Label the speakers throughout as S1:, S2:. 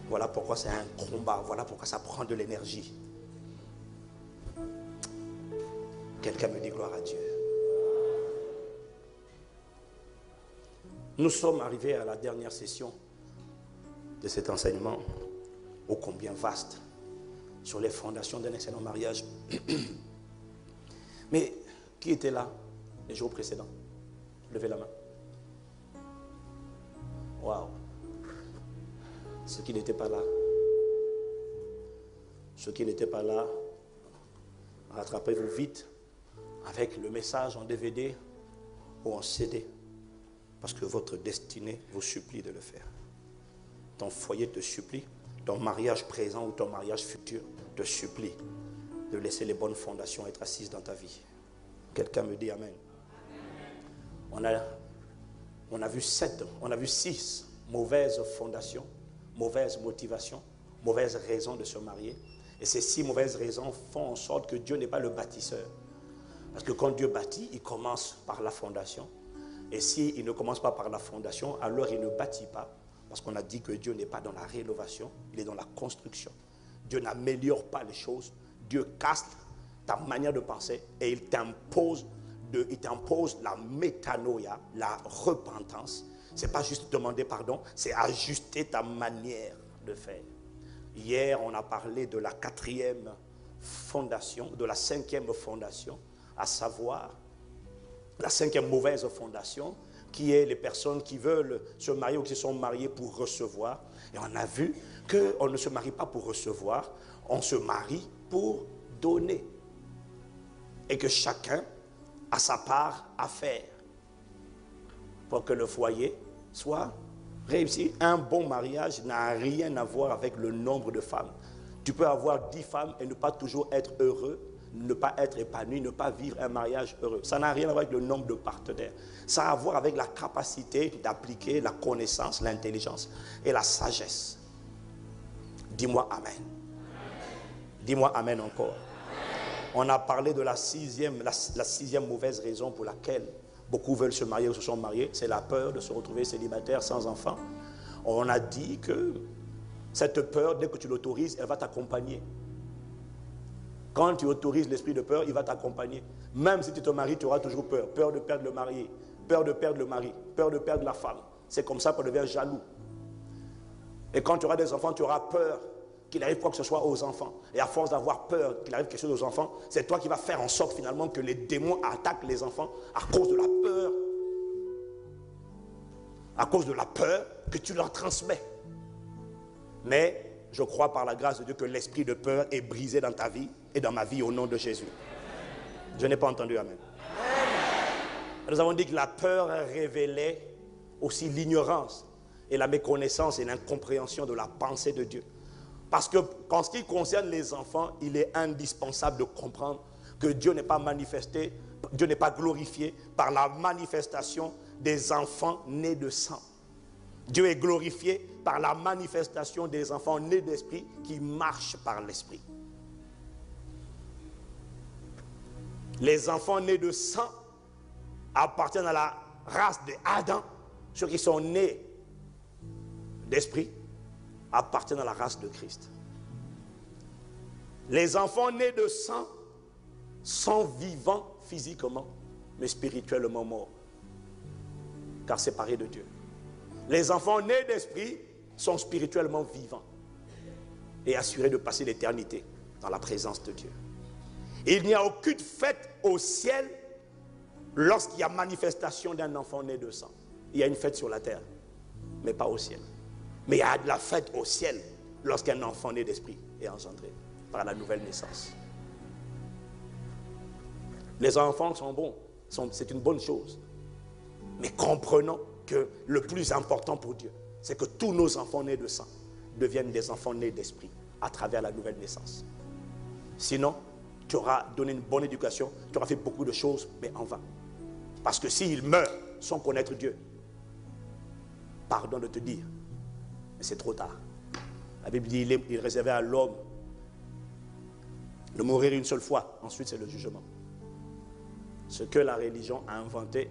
S1: Voilà pourquoi c'est un combat. Voilà pourquoi ça prend de l'énergie. Quelqu'un me dit gloire à Dieu. Nous sommes arrivés à la dernière session de cet enseignement ô combien vaste sur les fondations d'un excellent mariage. Mais qui était là les jours précédents? Levez la main. Waouh. Ceux qui n'étaient pas là. Ceux qui n'étaient pas là, rattrapez-vous vite avec le message en DVD ou en CD. Parce que votre destinée vous supplie de le faire. Ton foyer te supplie, ton mariage présent ou ton mariage futur te supplie de laisser les bonnes fondations être assises dans ta vie. Quelqu'un me dit amen. On a vu 6 mauvaises fondations, mauvaises motivations, mauvaises raisons de se marier. Et ces 6 mauvaises raisons font en sorte que Dieu n'est pas le bâtisseur. Parce que quand Dieu bâtit, il commence par la fondation. Et s'il ne commence pas par la fondation, alors il ne bâtit pas. Parce qu'on a dit que Dieu n'est pas dans la rénovation, il est dans la construction. Dieu n'améliore pas les choses. Dieu casse ta manière de penser et il t'impose la métanoïa, la repentance. Ce n'est pas juste demander pardon, c'est ajuster ta manière de faire. Hier, on a parlé de la 4e fondation, de la 5e fondation, à savoir la 5e mauvaise fondation, qui est les personnes qui veulent se marier ou qui se sont mariées pour recevoir. Et on a vu qu'on ne se marie pas pour recevoir, on se marie pour donner. Et que chacun a sa part à faire pour que le foyer soit réussi. Un bon mariage n'a rien à voir avec le nombre de femmes. Tu peux avoir 10 femmes et ne pas toujours être heureux, ne pas être épanoui, ne pas vivre un mariage heureux. Ça n'a rien à voir avec le nombre de partenaires. Ça a à voir avec la capacité d'appliquer la connaissance, l'intelligence et la sagesse. Dis-moi amen. Dis-moi amen encore. On a parlé de la 6e mauvaise raison pour laquelle beaucoup veulent se marier ou se sont mariés. C'est la peur de se retrouver célibataire sans enfant. On a dit que cette peur, dès que tu l'autorises, elle va t'accompagner. Quand tu autorises l'esprit de peur, il va t'accompagner. Même si tu te maries, tu auras toujours peur. Peur de perdre le marié, peur de perdre le mari, peur de perdre la femme. C'est comme ça qu'on devient jaloux. Et quand tu auras des enfants, tu auras peur qu'il arrive quoi que ce soit aux enfants. Et à force d'avoir peur qu'il arrive quelque chose aux enfants, c'est toi qui vas faire en sorte finalement que les démons attaquent les enfants à cause de la peur. À cause de la peur que tu leur transmets. Mais je crois par la grâce de Dieu que l'esprit de peur est brisé dans ta vie et dans ma vie au nom de Jésus. Je n'ai pas entendu amen. Nous avons dit que la peur révélait aussi l'ignorance et la méconnaissance et l'incompréhension de la pensée de Dieu. Parce que, en ce qui concerne les enfants, il est indispensable de comprendre que Dieu n'est pas manifesté, Dieu n'est pas glorifié par la manifestation des enfants nés de sang. Dieu est glorifié par la manifestation des enfants nés d'esprit qui marchent par l'esprit. Les enfants nés de sang appartiennent à la race d'Adam. Ceux qui sont nés d'esprit appartiennent à la race de Christ. Les enfants nés de sang sont vivants physiquement, mais spirituellement morts, car séparés de Dieu. Les enfants nés d'esprit sont spirituellement vivants et assurés de passer l'éternité dans la présence de Dieu. Il n'y a aucune fête au ciel lorsqu'il y a manifestation d'un enfant né de sang. Il y a une fête sur la terre, mais pas au ciel. Mais il y a de la fête au ciel lorsqu'un enfant né d'esprit est engendré par la nouvelle naissance. Les enfants sont bons, c'est une bonne chose. Mais comprenons que le plus important pour Dieu, c'est que tous nos enfants nés de sang deviennent des enfants nés d'esprit à travers la nouvelle naissance. Sinon, tu auras donné une bonne éducation, tu auras fait beaucoup de choses, mais en vain. Parce que s'ils meurent sans connaître Dieu, pardon de te dire, mais c'est trop tard. La Bible dit il est réservé à l'homme de mourir une seule fois, ensuite c'est le jugement. Ce que la religion a inventé,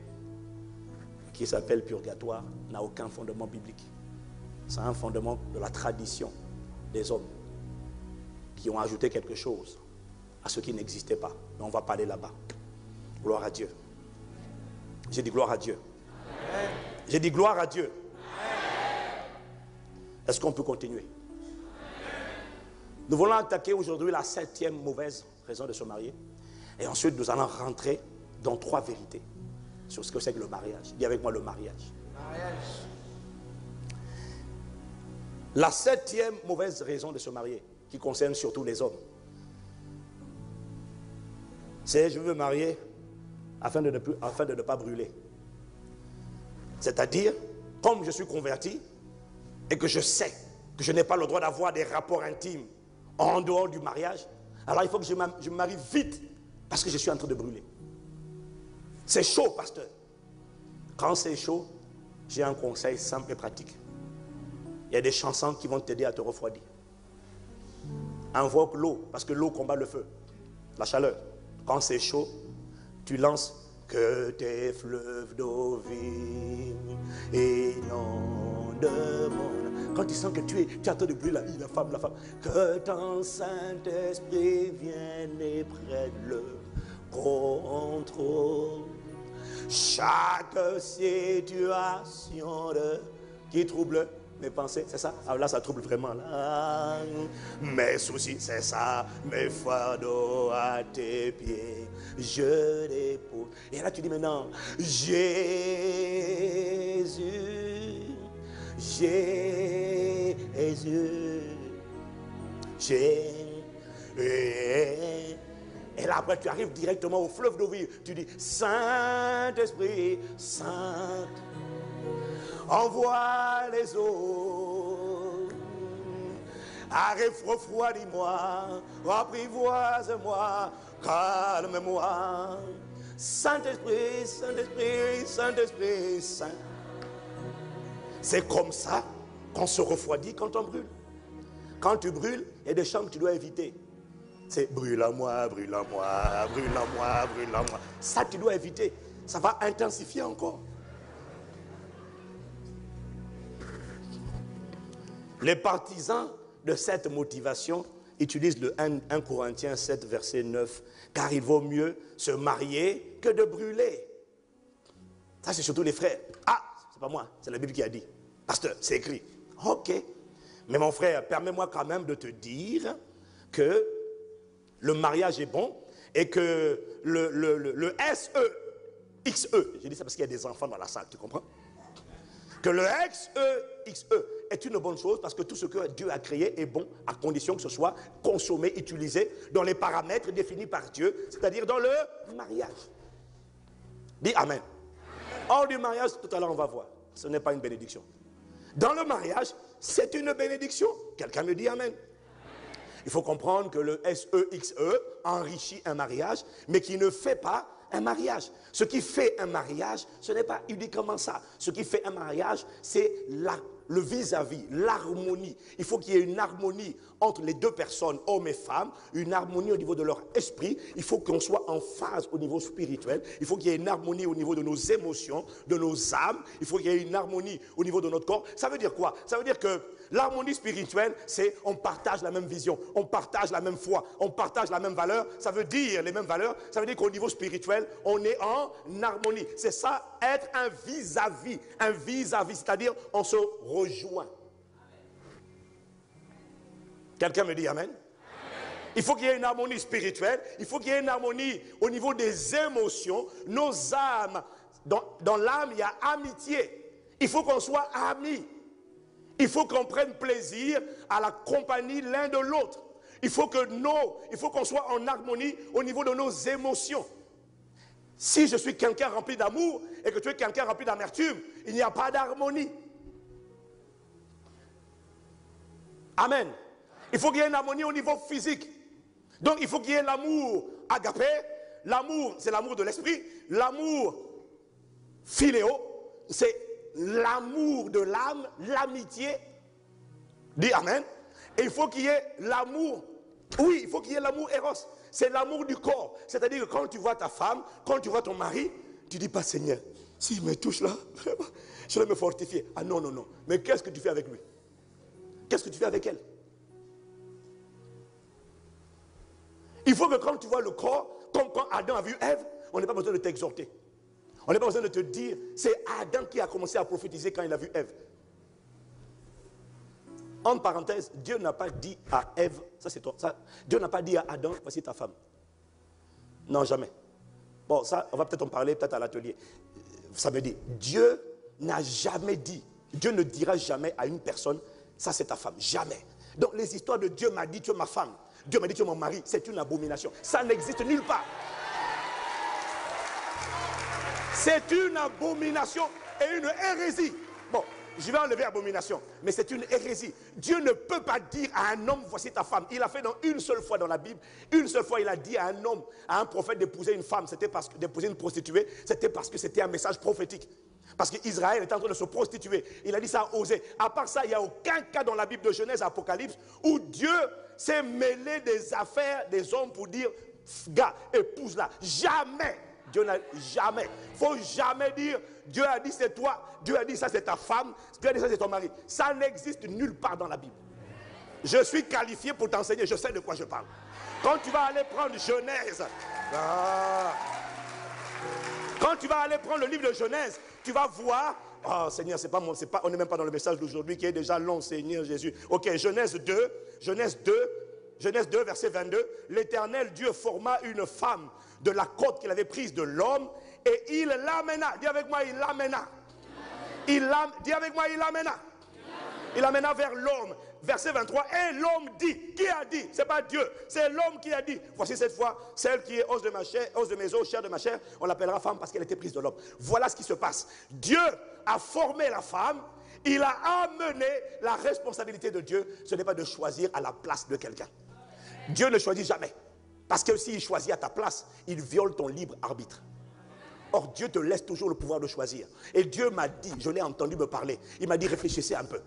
S1: qui s'appelle purgatoire, n'a aucun fondement biblique. C'est un fondement de la tradition des hommes qui ont ajouté quelque chose à ce qui n'existait pas. Mais on va pas aller là-bas. Gloire à Dieu. J'ai dit gloire à Dieu. J'ai dit gloire à Dieu. Est-ce qu'on peut continuer? Nous voulons attaquer aujourd'hui la 7e mauvaise raison de se marier. Et ensuite, nous allons rentrer dans 3 vérités sur ce que c'est que le mariage. Dis avec moi le mariage. La 7e mauvaise raison de se marier, qui concerne surtout les hommes, c'est je veux me marier afin de ne pas brûler. C'est-à-dire, comme je suis converti et que je sais que je n'ai pas le droit d'avoir des rapports intimes en dehors du mariage, alors il faut que je me marie vite parce que je suis en train de brûler. C'est chaud, pasteur. Quand c'est chaud, j'ai un conseil simple et pratique. Il y a des chansons qui vont t'aider à te refroidir. Invoque l'eau, parce que l'eau combat le feu, la chaleur. Quand c'est chaud, tu lances que tes fleuves d'eau vive inondent mon. Quand tu sens que tu es en train de brûler la femme, que ton Saint-Esprit vienne et prenne le contrôle. Chaque situation qui trouble mes pensées, c'est ça? Ah, là, ça trouble vraiment. Là. Mes soucis, c'est ça. Mes fardeaux à tes pieds, je dépose. Et là, tu dis maintenant, Jésus, Jésus, Jésus. Et là, après, tu arrives directement au fleuve d'eau vive. Tu dis, Saint-Esprit, Saint, envoie les eaux. Refroidis-moi, apprivoise-moi, calme-moi. Saint-Esprit, Saint-Esprit, Saint-Esprit, Saint. C'est comme ça qu'on se refroidit quand on brûle. Quand tu brûles, il y a des chants que tu dois éviter. C'est brûle-moi, brûle-moi, brûle-moi, brûle-moi. Ça, tu dois éviter. Ça va intensifier encore. Les partisans de cette motivation utilisent le 1 Corinthiens 7, verset 9. Car il vaut mieux se marier que de brûler. Ça, c'est surtout les frères. Ah, c'est pas moi, c'est la Bible qui a dit. Pasteur, c'est écrit. Ok. Mais mon frère, permets-moi quand même de te dire que le mariage est bon et que le SEXE, j'ai dit ça parce qu'il y a des enfants dans la salle, tu comprends? Que le SEXE est une bonne chose parce que tout ce que Dieu a créé est bon à condition que ce soit consommé, utilisé dans les paramètres définis par Dieu, c'est-à-dire dans le mariage. Dis Amen. Hors du mariage, tout à l'heure on va voir, ce n'est pas une bénédiction. Dans le mariage, c'est une bénédiction. Quelqu'un me dit Amen. Il faut comprendre que le SEXE enrichit un mariage, mais qui ne fait pas un mariage. Ce qui fait un mariage, ce n'est pas uniquement ça. Ce qui fait un mariage, c'est le vis-à-vis, l'harmonie. Il faut qu'il y ait une harmonie entre les deux personnes, hommes et femmes, une harmonie au niveau de leur esprit. Il faut qu'on soit en phase au niveau spirituel. Il faut qu'il y ait une harmonie au niveau de nos émotions, de nos âmes. Il faut qu'il y ait une harmonie au niveau de notre corps. Ça veut dire quoi? Ça veut dire que l'harmonie spirituelle, c'est on partage la même vision, on partage la même foi, on partage la même valeur. Ça veut dire les mêmes valeurs. Ça veut dire qu'au niveau spirituel, on est en harmonie. C'est ça, être un vis-à-vis. Un vis-à-vis, c'est-à-dire on se rejoint. Quelqu'un me dit Amen? Il faut qu'il y ait une harmonie spirituelle. Il faut qu'il y ait une harmonie au niveau des émotions. Nos âmes, dans l'âme, il y a amitié. Il faut qu'on soit amis. Il faut qu'on prenne plaisir à la compagnie l'un de l'autre. Il faut qu'on soit en harmonie au niveau de nos émotions. Si je suis quelqu'un rempli d'amour et que tu es quelqu'un rempli d'amertume, il n'y a pas d'harmonie. Amen. Il faut qu'il y ait une harmonie au niveau physique. Donc il faut qu'il y ait l'amour agapé. L'amour, c'est l'amour de l'esprit. L'amour philéo, c'est l'amour de l'âme, l'amitié. Dis Amen. Et il faut qu'il y ait l'amour. Oui, il faut qu'il y ait l'amour éros. C'est l'amour du corps. C'est-à-dire que quand tu vois ta femme, quand tu vois ton mari, tu dis pas Seigneur, s'il me touche là, je vais me fortifier. Ah non, non, non. Mais qu'est-ce que tu fais avec lui? Qu'est-ce que tu fais avec elle? Il faut que quand tu vois le corps, comme quand Adam a vu Ève, on n'a pas besoin de t'exhorter. On n'a pas besoin de te dire, c'est Adam qui a commencé à prophétiser quand il a vu Ève. En parenthèse, Dieu n'a pas dit à Ève, ça c'est toi, ça, Dieu n'a pas dit à Adam, voici ta femme. Non, jamais. Bon, ça, on va peut-être en parler, peut-être à l'atelier. Ça veut dire, Dieu n'a jamais dit, Dieu ne dira jamais à une personne, ça c'est ta femme, jamais. Donc les histoires de Dieu m'a dit, tu es ma femme, Dieu m'a dit, tu es mon mari, c'est une abomination. Ça n'existe nulle part. C'est une abomination et une hérésie. Bon, je vais enlever abomination, mais c'est une hérésie. Dieu ne peut pas dire à un homme, voici ta femme. Il a fait une seule fois dans la Bible, une seule fois il a dit à un homme, à un prophète d'épouser une femme, c'était parce que d'épouser une prostituée, c'était parce que c'était un message prophétique. Parce qu'Israël était en train de se prostituer. Il a dit ça à Osée. À part ça, il n'y a aucun cas dans la Bible de Genèse, Apocalypse, où Dieu s'est mêlé des affaires des hommes pour dire, gars, épouse-la. Jamais. Dieu n'a jamais. Il ne faut jamais dire, Dieu a dit c'est toi, Dieu a dit ça c'est ta femme, Dieu a dit ça c'est ton mari. Ça n'existe nulle part dans la Bible. Je suis qualifié pour t'enseigner, je sais de quoi je parle. Quand tu vas aller prendre Genèse, quand tu vas aller prendre le livre de Genèse, tu vas voir, oh Seigneur, c'est pas moi, on n'est même pas dans le message d'aujourd'hui qui est déjà long, Seigneur Jésus. Ok, Genèse 2, verset 22, l'Éternel Dieu forma une femme de la côte qu'il avait prise de l'homme et il l'amena. Dis avec moi, il l'amena. Dis avec moi, il l'amena. Il l'amena vers l'homme. Verset 23, et l'homme dit, qui a dit? Ce n'est pas Dieu, c'est l'homme qui a dit. Voici cette fois, celle qui est os de ma chair, os de mes os, chair de ma chair, on l'appellera femme parce qu'elle était prise de l'homme. Voilà ce qui se passe. Dieu a formé la femme, il a amené la responsabilité de Dieu, ce n'est pas de choisir à la place de quelqu'un. Dieu ne choisit jamais. Parce que s'il choisit à ta place, il viole ton libre arbitre. Or, Dieu te laisse toujours le pouvoir de choisir. Et Dieu m'a dit, je l'ai entendu me parler, il m'a dit réfléchissez un peu.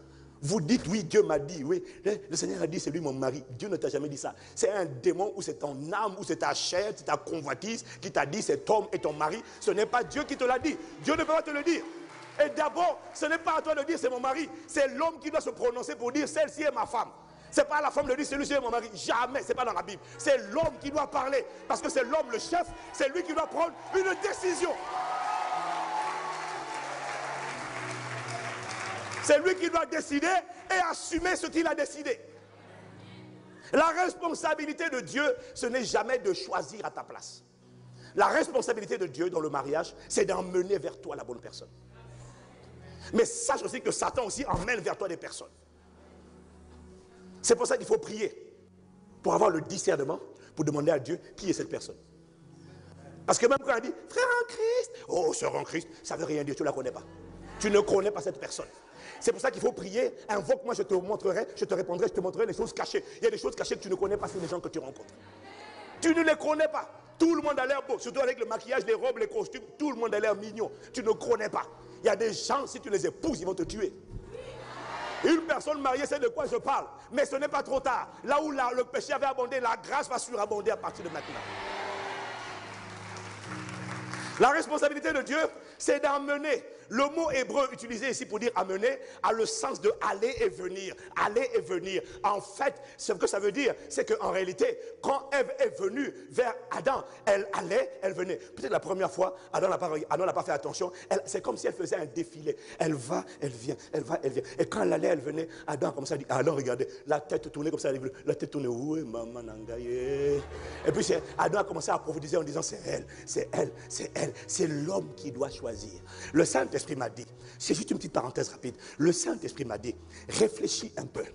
S1: Vous dites oui, Dieu m'a dit, oui, le Seigneur a dit c'est lui mon mari. Dieu ne t'a jamais dit ça. C'est un démon ou c'est ton âme ou c'est ta chair, c'est ta convoitise qui t'a dit cet homme est ton mari. Ce n'est pas Dieu qui te l'a dit. Dieu ne peut pas te le dire. Et d'abord, ce n'est pas à toi de dire c'est mon mari. C'est l'homme qui doit se prononcer pour dire celle-ci est ma femme. Ce n'est pas à la femme de dire celui-ci est mon mari. Jamais, ce n'est pas dans la Bible. C'est l'homme qui doit parler. Parce que c'est l'homme le chef. C'est lui qui doit prendre une décision. C'est lui qui doit décider et assumer ce qu'il a décidé. La responsabilité de Dieu, ce n'est jamais de choisir à ta place. La responsabilité de Dieu dans le mariage, c'est d'emmener vers toi la bonne personne. Mais sache aussi que Satan aussi emmène vers toi des personnes. C'est pour ça qu'il faut prier. Pour avoir le discernement, pour demander à Dieu qui est cette personne. Parce que même quand on dit frère en Christ, oh sœur en Christ, ça ne veut rien dire, tu ne la connais pas. Tu ne connais pas cette personne. C'est pour ça qu'il faut prier. Invoque-moi, je te montrerai, je te répondrai, je te montrerai les choses cachées. Il y a des choses cachées que tu ne connais pas sur les gens que tu rencontres. Tu ne les connais pas. Tout le monde a l'air beau, surtout avec le maquillage, les robes, les costumes. Tout le monde a l'air mignon. Tu ne connais pas. Il y a des gens, si tu les épouses, ils vont te tuer. Une personne mariée sait de quoi je parle. Mais ce n'est pas trop tard. Là où le péché avait abondé, la grâce va surabonder à partir de maintenant. La responsabilité de Dieu, c'est d'amener. Le mot hébreu utilisé ici pour dire amener a le sens de aller et venir. Aller et venir. En fait, ce que ça veut dire, c'est qu'en réalité, quand Ève est venue vers Adam, elle allait, elle venait. Peut-être la première fois, Adam n'a pas fait attention. C'est comme si elle faisait un défilé. Elle va, elle vient, elle va, elle vient. Et quand elle allait, elle venait, Adam comme ça dit, Adam regardez, la tête tournée comme ça, la tête tournée, oui, maman nangaye. Et puis Adam a commencé à prophétiser en disant, c'est elle, c'est elle, c'est elle. C'est l'homme qui doit choisir. Le Saint-Esprit m'a dit, c'est juste une petite parenthèse rapide, le Saint-Esprit m'a dit, réfléchis un peu.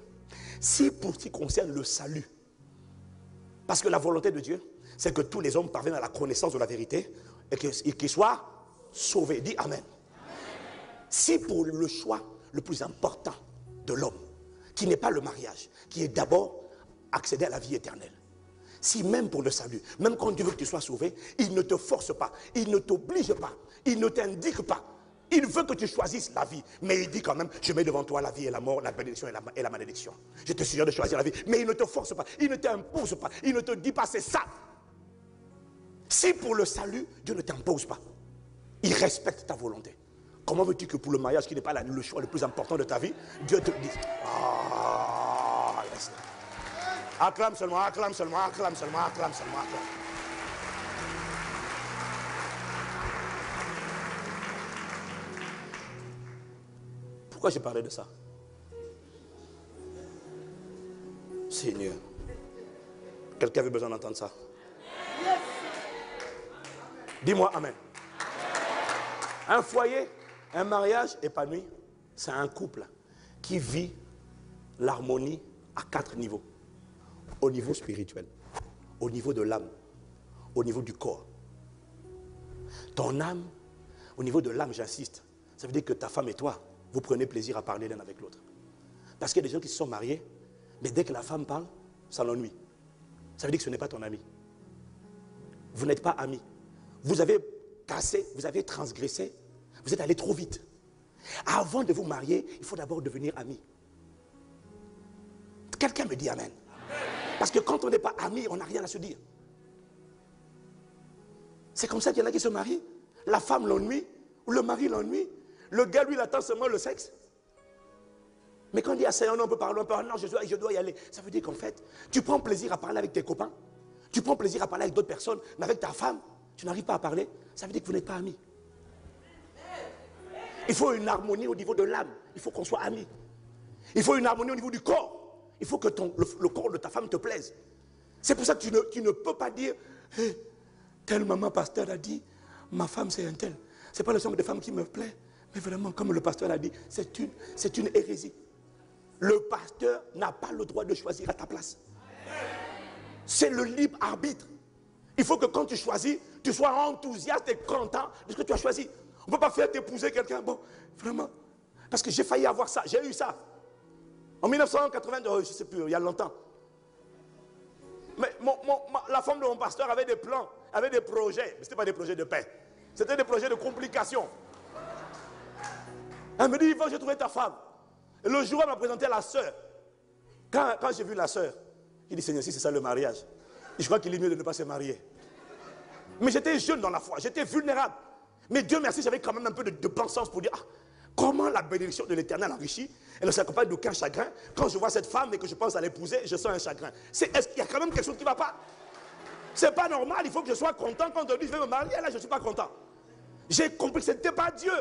S1: Si pour ce qui concerne le salut, parce que la volonté de Dieu, c'est que tous les hommes parviennent à la connaissance de la vérité et qu'ils soient sauvés. Dis Amen. Si pour le choix le plus important de l'homme, qui n'est pas le mariage, qui est d'abord accéder à la vie éternelle, si même pour le salut, même quand Dieu veut que tu sois sauvé, il ne te force pas, il ne t'oblige pas, il ne t'indique pas. Il veut que tu choisisses la vie, mais il dit quand même, je mets devant toi la vie et la mort, la bénédiction et la malédiction. Je te suggère de choisir la vie, mais il ne te force pas, il ne t'impose pas, il ne te dit pas c'est ça. Si pour le salut, Dieu ne t'impose pas, il respecte ta volonté. Comment veux-tu que pour le mariage, qui n'est pas le choix le plus important de ta vie, Dieu te dise, Acclame seulement, acclame seulement, acclame seulement, acclame seulement, acclame. Pourquoi j'ai parlé de ça? Seigneur. Quelqu'un avait besoin d'entendre ça? Dis-moi amen. Un foyer, un mariage épanoui, c'est un couple qui vit l'harmonie à 4 niveaux. Au niveau spirituel, au niveau de l'âme, au niveau du corps. Ton âme, au niveau de l'âme, j'insiste, ça veut dire que ta femme et toi, vous prenez plaisir à parler l'un avec l'autre. Parce qu'il y a des gens qui se sont mariés, mais dès que la femme parle, ça l'ennuie. Ça veut dire que ce n'est pas ton ami. Vous n'êtes pas amis. Vous avez cassé, vous avez transgressé, vous êtes allé trop vite. Avant de vous marier, il faut d'abord devenir amis. Quelqu'un me dit amen. Parce que quand on n'est pas amis, on n'a rien à se dire. C'est comme ça qu'il y en a qui se marient. La femme l'ennuie, ou le mari l'ennuie. Le gars, lui, il attend seulement le sexe. Mais quand il dit à ça, on peut parler, non, je dois y aller. Ça veut dire qu'en fait, tu prends plaisir à parler avec tes copains. Tu prends plaisir à parler avec d'autres personnes. Mais avec ta femme, tu n'arrives pas à parler. Ça veut dire que vous n'êtes pas amis. Il faut une harmonie au niveau de l'âme. Il faut qu'on soit amis. Il faut une harmonie au niveau du corps. Il faut que le corps de ta femme te plaise. C'est pour ça que tu ne peux pas dire hey, telle maman pasteur a dit, ma femme c'est un tel. Ce n'est pas le nombre de femmes qui me plaît, mais vraiment, comme le pasteur a dit, c'est une hérésie. Le pasteur n'a pas le droit de choisir à ta place. C'est le libre arbitre. Il faut que quand tu choisis, tu sois enthousiaste et content de ce que tu as choisi. On ne peut pas faire t'épouser quelqu'un. Bon, vraiment. Parce que j'ai failli avoir ça, j'ai eu ça. En 1982, je ne sais plus, il y a longtemps. Mais la femme de mon pasteur avait des plans, avait des projets. Mais ce n'était pas des projets de paix. C'était des projets de complications. Elle me dit, il faut que je trouve ta femme. Et le jour où elle m'a présenté la sœur, quand j'ai vu la sœur, j'ai dit, Seigneur, si c'est ça le mariage, je crois qu'il est mieux de ne pas se marier. Mais j'étais jeune dans la foi, j'étais vulnérable. Mais Dieu merci, j'avais quand même un peu de bon sens pour dire, ah, comment la bénédiction de l'Éternel enrichit, elle ne s'accompagne d'aucun chagrin. Quand je vois cette femme et que je pense à l'épouser, je sens un chagrin. Est-ce qu'il y a quand même quelque chose qui ne va pas? C'est pas normal, il faut que je sois content quand on dit je vais me marier, là je ne suis pas content. J'ai compris que ce n'était pas Dieu.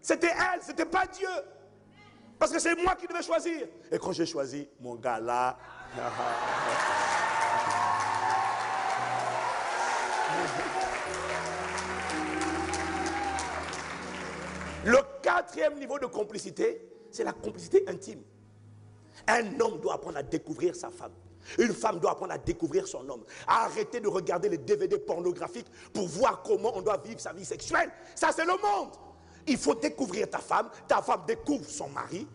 S1: C'était elle, ce n'était pas Dieu. Parce que c'est moi qui devais choisir. Et quand j'ai choisi mon gars là... Le 4e niveau de complicité, c'est la complicité intime. Un homme doit apprendre à découvrir sa femme. Une femme doit apprendre à découvrir son homme. À arrêter de regarder les DVD pornographiques pour voir comment on doit vivre sa vie sexuelle. Ça, c'est le monde. Il faut découvrir ta femme découvre son mari.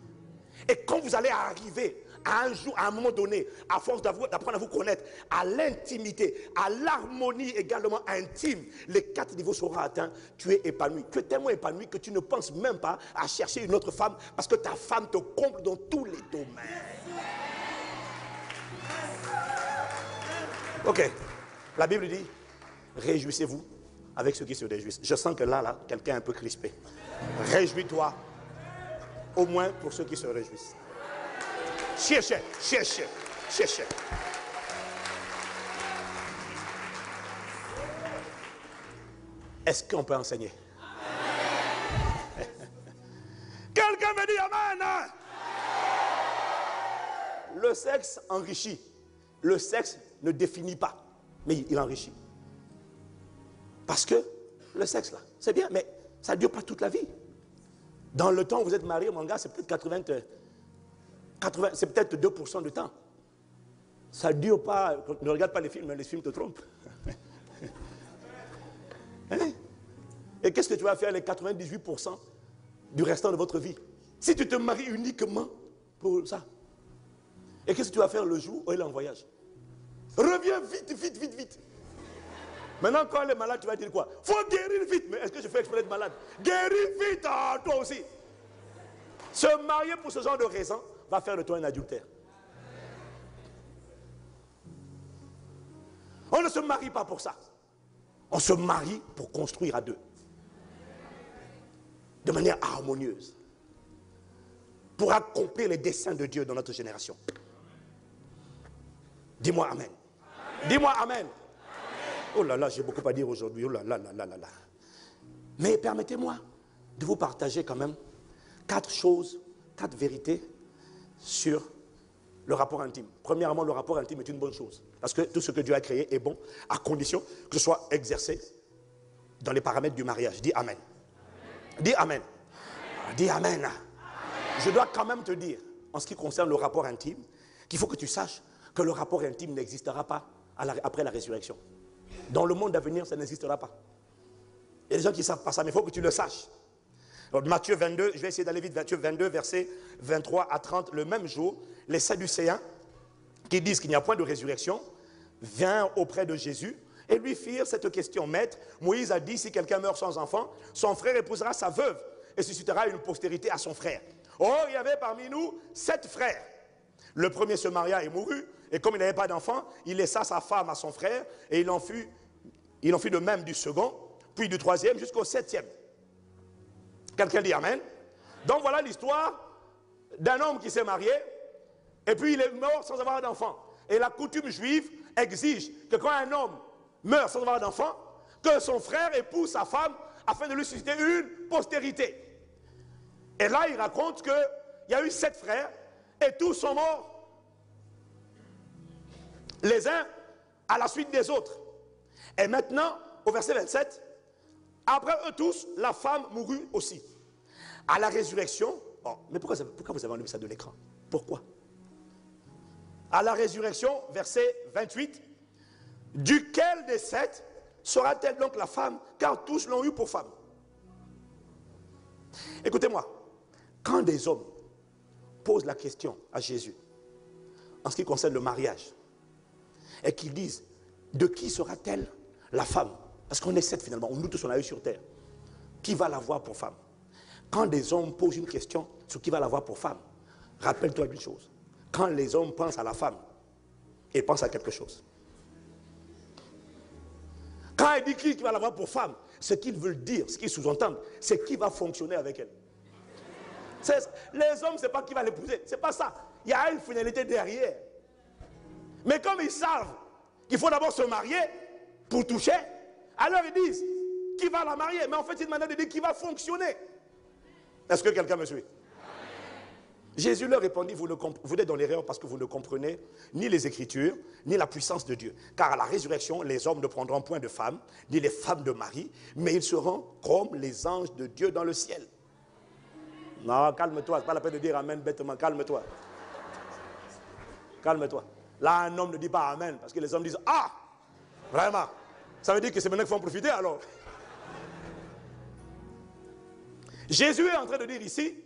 S1: Et quand vous allez arriver à un jour, à un moment donné, à force d'apprendre à vous connaître, à l'intimité, à l'harmonie également intime, les 4 niveaux seront atteints, tu es épanoui. Tu es tellement épanoui que tu ne penses même pas à chercher une autre femme parce que ta femme te comble dans tous les domaines. Ok, la Bible dit, réjouissez-vous avec ceux qui se réjouissent. Je sens que là, quelqu'un est un peu crispé. Réjouis-toi, au moins pour ceux qui se réjouissent. Cherchez. Est-ce qu'on peut enseigner? Quelqu'un me dit amen. Le sexe enrichit. Le sexe ne définit pas, mais il enrichit. Parce que le sexe là, c'est bien, mais ça ne dure pas toute la vie. Dans le temps où vous êtes marié, mon gars, c'est peut-être 80, c'est peut-être 2% du temps. Ça ne dure pas. Ne regarde pas les films te trompent. Hein? Et qu'est-ce que tu vas faire les 98% du restant de votre vie? Si tu te maries uniquement pour ça. Et qu'est-ce que tu vas faire le jour où elle est en voyage? Reviens vite. Maintenant, quand elle est malade, tu vas dire quoi? Faut guérir vite. Mais est-ce que je fais exprès d'être malade? Guéris vite, toi aussi. Se marier pour ce genre de raison va faire de toi un adultère. On ne se marie pas pour ça. On se marie pour construire à deux. De manière harmonieuse. Pour accomplir les desseins de Dieu dans notre génération. Dis-moi amen. Dis-moi amen. Oh là là, j'ai beaucoup à dire aujourd'hui. Oh là là là là là là. Mais permettez-moi de vous partager quand même 4 choses, 4 vérités sur le rapport intime. Premièrement, le rapport intime est une bonne chose. Parce que tout ce que Dieu a créé est bon, à condition que ce soit exercé dans les paramètres du mariage. Dis amen. Dis amen. Dis amen. Je dois quand même te dire, en ce qui concerne le rapport intime, qu'il faut que tu saches que le rapport intime n'existera pas après la résurrection. Dans le monde à venir, ça n'existera pas. Il y a des gens qui ne savent pas ça, mais il faut que tu le saches. Alors, Matthieu 22, je vais essayer d'aller vite, Matthieu 22, versets 23 à 30, le même jour, les Sadducéens, qui disent qu'il n'y a point de résurrection, viennent auprès de Jésus et lui firent cette question. Maître, Moïse a dit, si quelqu'un meurt sans enfant, son frère épousera sa veuve et suscitera une postérité à son frère. Or, il y avait parmi nous 7 frères. Le premier se maria et mourut, et comme il n'avait pas d'enfant, il laissa sa femme à son frère, et il en fit de même du second, puis du troisième jusqu'au 7e. Quelqu'un dit amen. Donc voilà l'histoire d'un homme qui s'est marié, et puis il est mort sans avoir d'enfant. Et la coutume juive exige que quand un homme meurt sans avoir d'enfant, que son frère épouse sa femme afin de lui susciter une postérité. Et là, il raconte qu'il y a eu 7 frères, et tous sont morts, les uns à la suite des autres. Et maintenant, au verset 27, après eux tous, la femme mourut aussi. À la résurrection, oh, mais pourquoi vous avez enlevé ça de l'écran? Pourquoi? À la résurrection, verset 28, duquel des 7 sera-t-elle donc la femme, car tous l'ont eu pour femme? Écoutez-moi, quand des hommes posent la question à Jésus, en ce qui concerne le mariage, et qu'ils disent, de qui sera-t-elle la femme? Parce qu'on est 7 finalement, nous tous on a eu sur terre. Qui va l'avoir pour femme? Quand des hommes posent une question sur qui va l'avoir pour femme, rappelle-toi une chose. Quand les hommes pensent à la femme, ils pensent à quelque chose. Quand il dit qui va l'avoir pour femme, ce qu'ils veulent dire, ce qu'ils sous-entendent, c'est qui va fonctionner avec elle. Les hommes, ce n'est pas qui va l'épouser, c'est pas ça. Il y a une finalité derrière. Mais comme ils savent qu'il faut d'abord se marier pour toucher, alors ils disent qui va la marier. Mais en fait, c'est une manière de dire qui va fonctionner. Est-ce que quelqu'un me suit? Amen. Jésus leur répondit, vous êtes dans l'erreur parce que vous ne comprenez ni les Écritures, ni la puissance de Dieu. Car à la résurrection, les hommes ne prendront point de femmes, ni les femmes de mari, mais ils seront comme les anges de Dieu dans le ciel. Non, calme-toi, c'est pas la peine de dire amen bêtement, calme-toi. Calme-toi. Là, un homme ne dit pas amen, parce que les hommes disent, ah, vraiment, ça veut dire que c'est maintenant qu'il faut en profiter alors. Jésus est en train de dire ici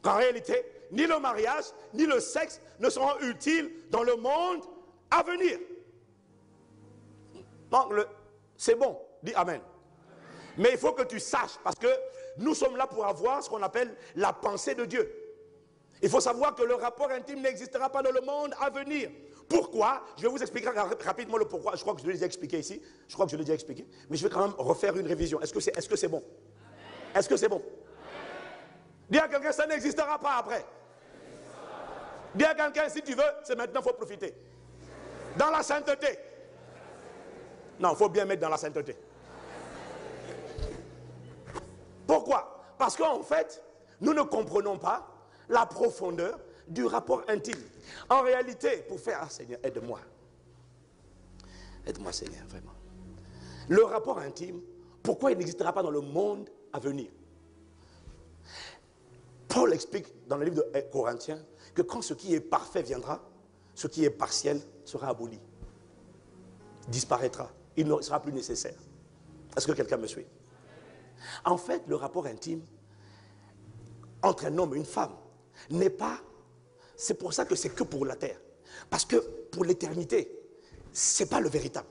S1: qu'en réalité, ni le mariage, ni le sexe ne seront utiles dans le monde à venir. Donc, c'est bon, dis amen. Mais il faut que tu saches, parce que nous sommes là pour avoir ce qu'on appelle la pensée de Dieu. Il faut savoir que le rapport intime n'existera pas dans le monde à venir. Pourquoi? Je vais vous expliquer rapidement le pourquoi. Je crois que je l'ai déjà expliqué ici. Je crois que je l'ai déjà expliqué. Mais je vais quand même refaire une révision. Est-ce que c'est bon? Est-ce que c'est bon? Dis à quelqu'un, ça n'existera pas après. Dis à quelqu'un, si tu veux, c'est maintenant, il faut profiter. Dans la sainteté. Non, il faut bien mettre dans la sainteté. Pourquoi? Parce qu'en fait, nous ne comprenons pas la profondeur du rapport intime. En réalité, pour faire, ah Seigneur, aide-moi. Aide-moi Seigneur, vraiment. Le rapport intime, pourquoi il n'existera pas dans le monde à venir? Paul explique dans le livre de Corinthiens que quand ce qui est parfait viendra, ce qui est partiel sera aboli, disparaîtra, il ne sera plus nécessaire. Est-ce que quelqu'un me suit? En fait, le rapport intime entre un homme et une femme n'est pas, c'est pour ça que c'est que pour la terre. Parce que pour l'éternité, ce n'est pas le véritable.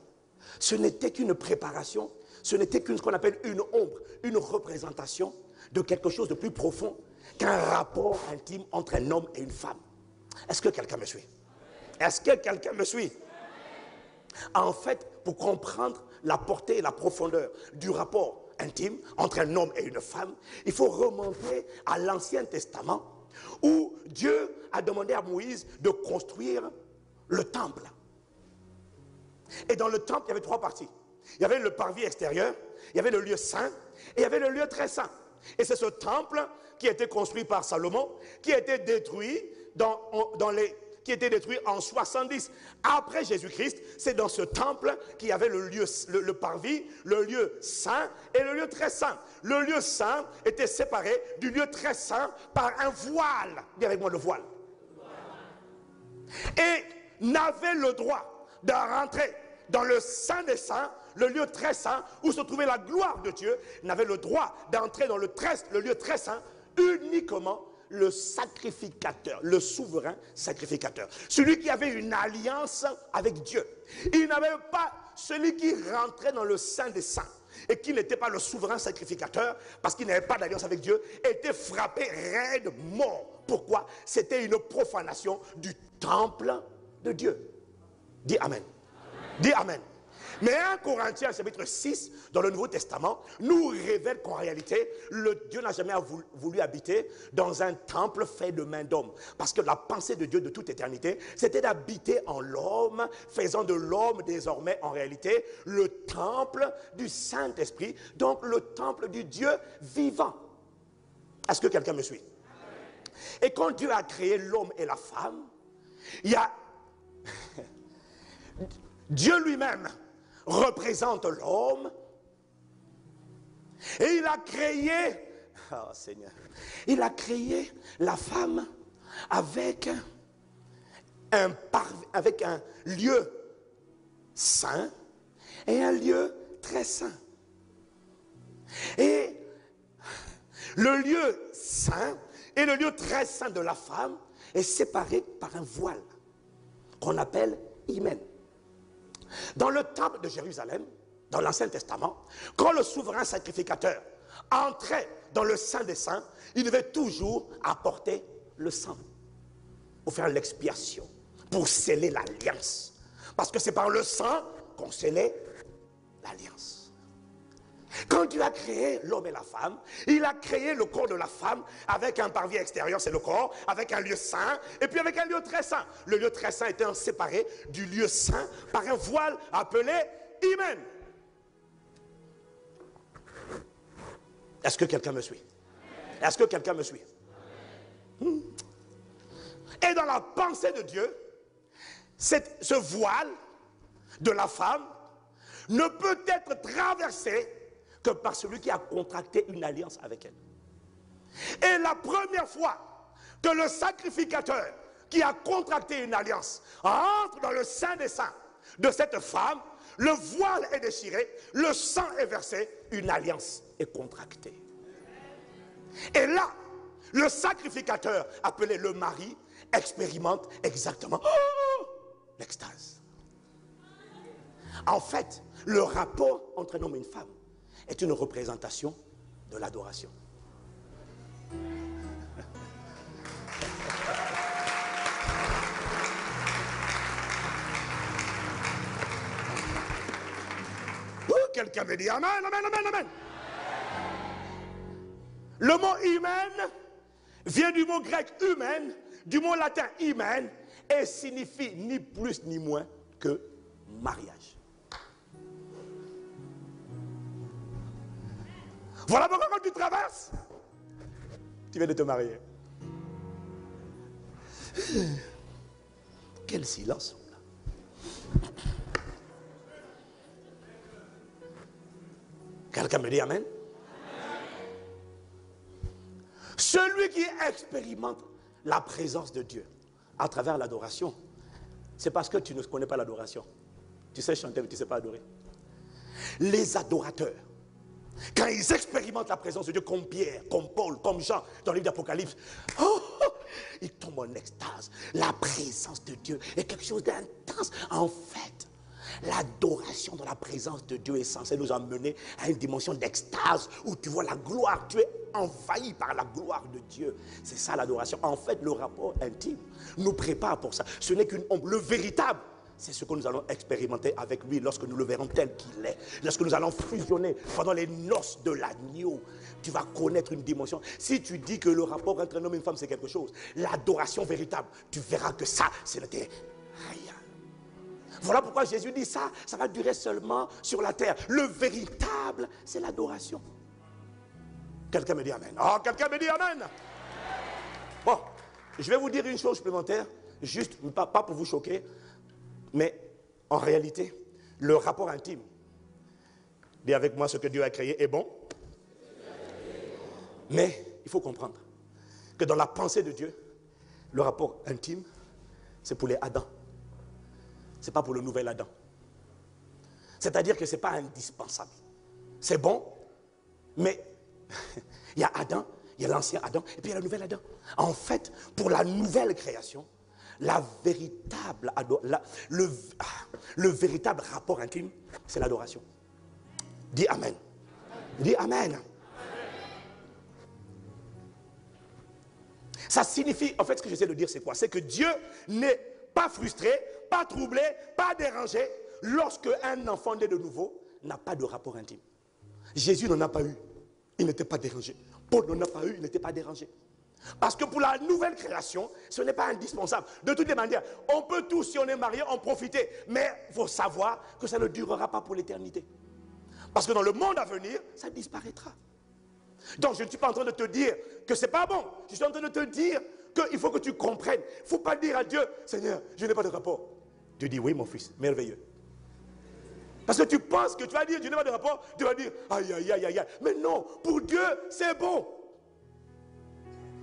S1: Ce n'était qu'une préparation, ce n'était qu'une, ce qu'on appelle une ombre, une représentation de quelque chose de plus profond qu'un rapport intime entre un homme et une femme. Est-ce que quelqu'un me suit? Est-ce que quelqu'un me suit? En fait, pour comprendre la portée et la profondeur du rapport intime entre un homme et une femme, il faut remonter à l'Ancien Testament où Dieu a demandé à Moïse de construire le temple. Et dans le temple, il y avait 3 parties. Il y avait le parvis extérieur, il y avait le lieu saint et il y avait le lieu très saint. Et c'est ce temple qui a été construit par Salomon, qui a été détruit qui a été détruit en 70 après Jésus-Christ. C'est dans ce temple qu'il y avait le parvis, le lieu saint et le lieu très saint. Le lieu saint était séparé du lieu très saint par un voile. Dis avec moi le voile. Et n'avait le droit de rentrer dans le saint des saints, le lieu très saint, où se trouvait la gloire de Dieu, n'avait le droit d'entrer dans le lieu très saint uniquement le sacrificateur, le souverain sacrificateur. Celui qui avait une alliance avec Dieu. Il n'avait pas celui qui rentrait dans le saint des saints et qui n'était pas le souverain sacrificateur parce qu'il n'avait pas d'alliance avec Dieu, était frappé raide mort. Pourquoi? C'était une profanation du temple de Dieu. Dis Amen. Dis Amen. Mais 1 Corinthiens chapitre 6 dans le Nouveau Testament nous révèle qu'en réalité Dieu n'a jamais voulu habiter dans un temple fait de main d'homme, parce que la pensée de Dieu de toute éternité c'était d'habiter en l'homme, faisant de l'homme désormais en réalité le temple du Saint-Esprit, donc le temple du Dieu vivant. Est-ce que quelqu'un me suit? Et quand Dieu a créé l'homme et la femme, il y a Dieu lui-même représente l'homme et il a créé, oh Seigneur, il a créé la femme avec un lieu saint et un lieu très saint. Et le lieu saint et le lieu très saint de la femme est séparé par un voile qu'on appelle hymen. Dans le temple de Jérusalem, dans l'Ancien Testament, quand le souverain sacrificateur entrait dans le Saint des Saints, il devait toujours apporter le sang pour faire l'expiation, pour sceller l'alliance. Parce que c'est par le sang qu'on scellait l'alliance. Quand Dieu a créé l'homme et la femme, il a créé le corps de la femme avec un parvis extérieur, c'est le corps, avec un lieu saint, et puis avec un lieu très saint. Le lieu très saint était séparé du lieu saint par un voile appelé hymen. Est-ce que quelqu'un me suit? Est-ce que quelqu'un me suit? Et dans la pensée de Dieu, ce voile de la femme ne peut être traversé que par celui qui a contracté une alliance avec elle. Et la première fois que le sacrificateur qui a contracté une alliance entre dans le sein des saints de cette femme, le voile est déchiré, le sang est versé, une alliance est contractée. Et là, le sacrificateur, appelé le mari, expérimente exactement l'extase. En fait, le rapport entre un homme et une femme est une représentation de l'adoration. Quelqu'un me dit amen, amen, amen, amen. Le mot hymen vient du mot grec humaine, du mot latin hymen, et signifie ni plus ni moins que mariage. Voilà pourquoi quand tu traverses, tu viens de te marier. Quel silence là. Quelqu'un me dit amen? Celui qui expérimente la présence de Dieu à travers l'adoration, c'est parce que tu ne connais pas l'adoration. Tu sais chanter mais tu ne sais pas adorer. Les adorateurs, quand ils expérimentent la présence de Dieu comme Pierre, comme Paul, comme Jean, dans le livre d'Apocalypse, ils tombent en extase. La présence de Dieu est quelque chose d'intense. En fait, l'adoration dans la présence de Dieu est censée nous emmener à une dimension d'extase où tu vois la gloire, tu es envahi par la gloire de Dieu. C'est ça l'adoration. En fait, le rapport intime nous prépare pour ça. Ce n'est qu'une ombre. Le véritable, c'est ce que nous allons expérimenter avec lui lorsque nous le verrons tel qu'il est. Lorsque nous allons fusionner pendant les noces de l'agneau, tu vas connaître une dimension. Si tu dis que le rapport entre un homme et une femme c'est quelque chose, l'adoration véritable, tu verras que ça, c'est rien. Voilà pourquoi Jésus dit ça va durer seulement sur la terre. Le véritable, c'est l'adoration. Quelqu'un me dit Amen. Oh, quelqu'un me dit Amen. Bon, je vais vous dire une chose supplémentaire, juste, pas pour vous choquer, mais en réalité, le rapport intime, dis avec moi, ce que Dieu a créé est bon. Mais il faut comprendre que dans la pensée de Dieu, le rapport intime, c'est pour les Adam. Ce n'est pas pour le nouvel Adam. C'est-à-dire que ce n'est pas indispensable. C'est bon, mais il y a Adam, il y a l'ancien Adam, et puis il y a le nouvel Adam. En fait, pour la nouvelle création, le véritable rapport intime, c'est l'adoration. Dis Amen. Dis Amen. Ça signifie, en fait, ce que j'essaie de dire, c'est quoi? C'est que Dieu n'est pas frustré, pas troublé, pas dérangé lorsque un enfant né de nouveau n'a pas de rapport intime. Jésus n'en a pas eu, il n'était pas dérangé. Paul n'en a pas eu, il n'était pas dérangé. Parce que pour la nouvelle création, ce n'est pas indispensable. De toutes les manières, on peut tous, si on est marié, en profiter. Mais il faut savoir que ça ne durera pas pour l'éternité. Parce que dans le monde à venir, ça disparaîtra. Donc je ne suis pas en train de te dire que ce n'est pas bon. Je suis en train de te dire qu'il faut que tu comprennes. Il ne faut pas dire à Dieu, Seigneur, je n'ai pas de rapport. Dieu dit, oui mon fils, merveilleux. Parce que tu penses que tu vas dire, je n'ai pas de rapport, tu vas dire, aïe, aïe, aïe, aïe. Mais non, pour Dieu, c'est bon.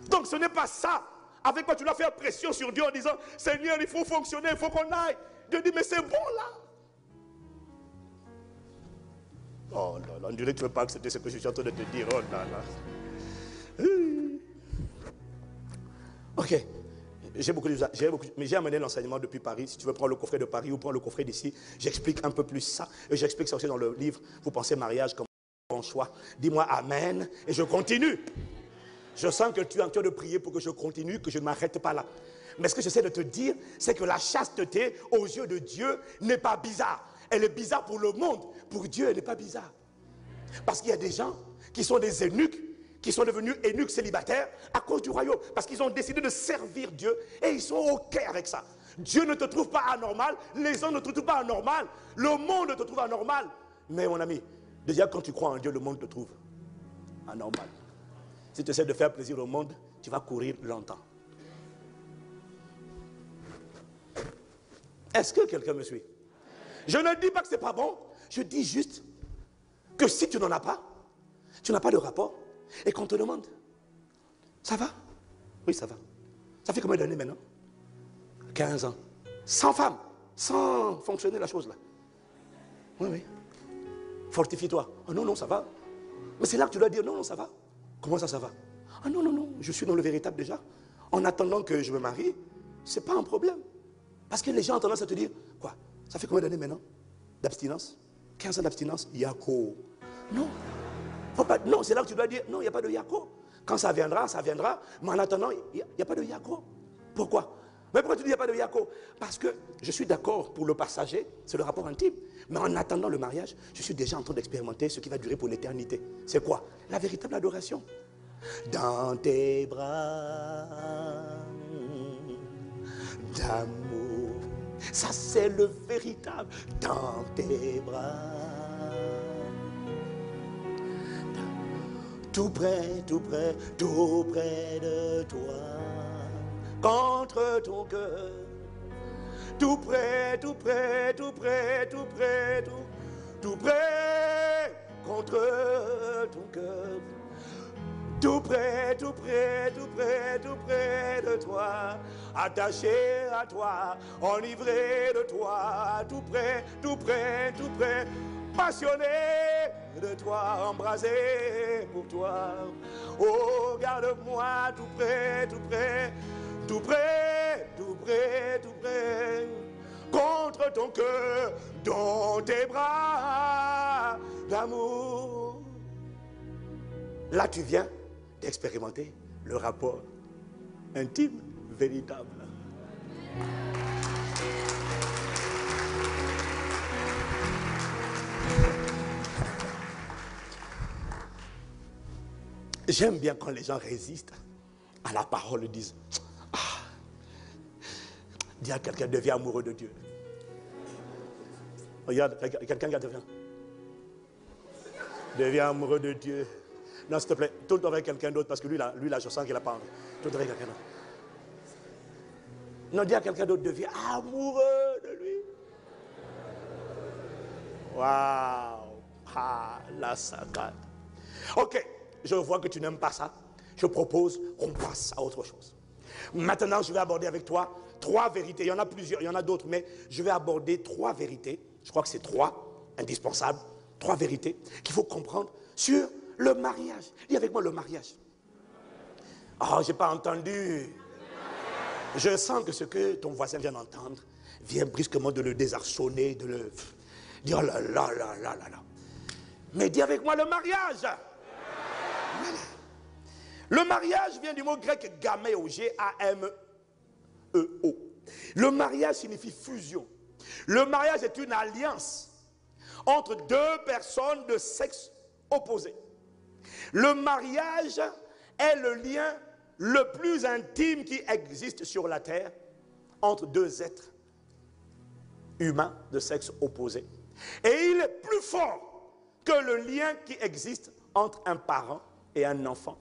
S1: Donc ce n'est pas ça avec quoi tu dois faire pression sur Dieu en disant, Seigneur, il faut fonctionner, il faut qu'on aille. Dieu dit, mais c'est bon là. Oh là là, on dirait que tu ne veux pas accepter ce que je suis en train de te dire. Oh là là. Ok. Mais j'ai amené l'enseignement depuis Paris. Si tu veux prendre le coffret de Paris ou prendre le coffret d'ici, j'explique un peu plus ça. Et j'explique ça aussi dans le livre. Vous pensez mariage comme bon choix. Dis-moi Amen et je continue. Je sens que tu es en train de prier pour que je continue, que je ne m'arrête pas là. Mais ce que j'essaie de te dire, c'est que la chasteté aux yeux de Dieu n'est pas bizarre. Elle est bizarre pour le monde. Pour Dieu, elle n'est pas bizarre. Parce qu'il y a des gens qui sont des eunuques, qui sont devenus eunuques célibataires à cause du royaume. Parce qu'ils ont décidé de servir Dieu et ils sont OK avec ça. Dieu ne te trouve pas anormal, les gens ne te trouvent pas anormal, le monde te trouve anormal. Mais mon ami, déjà quand tu crois en Dieu, le monde te trouve anormal. Si tu essaies de faire plaisir au monde, tu vas courir longtemps. Est-ce que quelqu'un me suit? Je ne dis pas que ce n'est pas bon. Je dis juste que si tu n'en as pas, tu n'as pas de rapport, et qu'on te demande, ça va? Oui, ça va. Ça fait combien d'années maintenant? 15 ans. Sans femme, sans fonctionner la chose là. Oui, oui. Fortifie-toi. Oh non, non, ça va. Mais c'est là que tu dois dire, non, non, ça va. Comment ça, ça va? Ah non, non, non, je suis dans le véritable déjà. En attendant que je me marie, ce n'est pas un problème. Parce que les gens ont tendance à te dire, quoi? Ça fait combien d'années maintenant d'abstinence? 15 ans d'abstinence? Yako. Non. Non, c'est là que tu dois dire, non, il n'y a pas de Yako. Quand ça viendra, mais en attendant, il n'y a pas de Yako. Pourquoi? Mais pourquoi tu dis qu'il n'y a pas de Yako? Parce que je suis d'accord pour le passager, c'est le rapport intime. Mais en attendant le mariage, je suis déjà en train d'expérimenter ce qui va durer pour l'éternité. C'est quoi? La véritable adoration. Dans tes bras d'amour. Ça c'est le véritable. Dans tes bras. Tout près, tout près, tout près de toi. Contre ton cœur. Tout près, tout près, tout près, tout près, tout près. Contre ton cœur. Tout près, tout près, tout près, tout près de toi, attaché à toi, enivré de toi, tout près, tout près, tout près, passionné de toi, embrasé pour toi. Oh, garde-moi tout près, tout près, tout près, tout près, tout près, contre ton cœur, dans tes bras d'amour. Là, tu viens d'expérimenter le rapport intime, véritable. J'aime bien quand les gens résistent à la parole et disent, ah, dis à quelqu'un, deviens amoureux de Dieu. Regarde, quelqu'un qui a devient. Deviens amoureux de Dieu. Non, s'il te plaît, tourne avec quelqu'un d'autre parce que lui là, je sens qu'il n'a pas envie. Tourne avec quelqu'un d'autre. Non, dis à quelqu'un d'autre, deviens amoureux de lui. Waouh. Ah, la sagade. Ok, je vois que tu n'aimes pas ça. Je propose qu'on passe à autre chose. Maintenant, je vais aborder avec toi 3 vérités. Il y en a plusieurs, il y en a d'autres, mais je vais aborder 3 vérités. Je crois que c'est 3 indispensables. 3 vérités qu'il faut comprendre sur le mariage. Dis avec moi le mariage. Oh, je n'ai pas entendu. Je sens que ce que ton voisin vient d'entendre vient brusquement de le désarçonner, de le dire oh là là là là là là. Mais dis avec moi le mariage. Voilà. Le mariage vient du mot grec gaméo, G-A-M-E-O. Le mariage signifie fusion. Le mariage est une alliance entre 2 personnes de sexe opposé. Le mariage est le lien le plus intime qui existe sur la terre entre 2 êtres humains de sexe opposé. Et il est plus fort que le lien qui existe entre un parent et un enfant.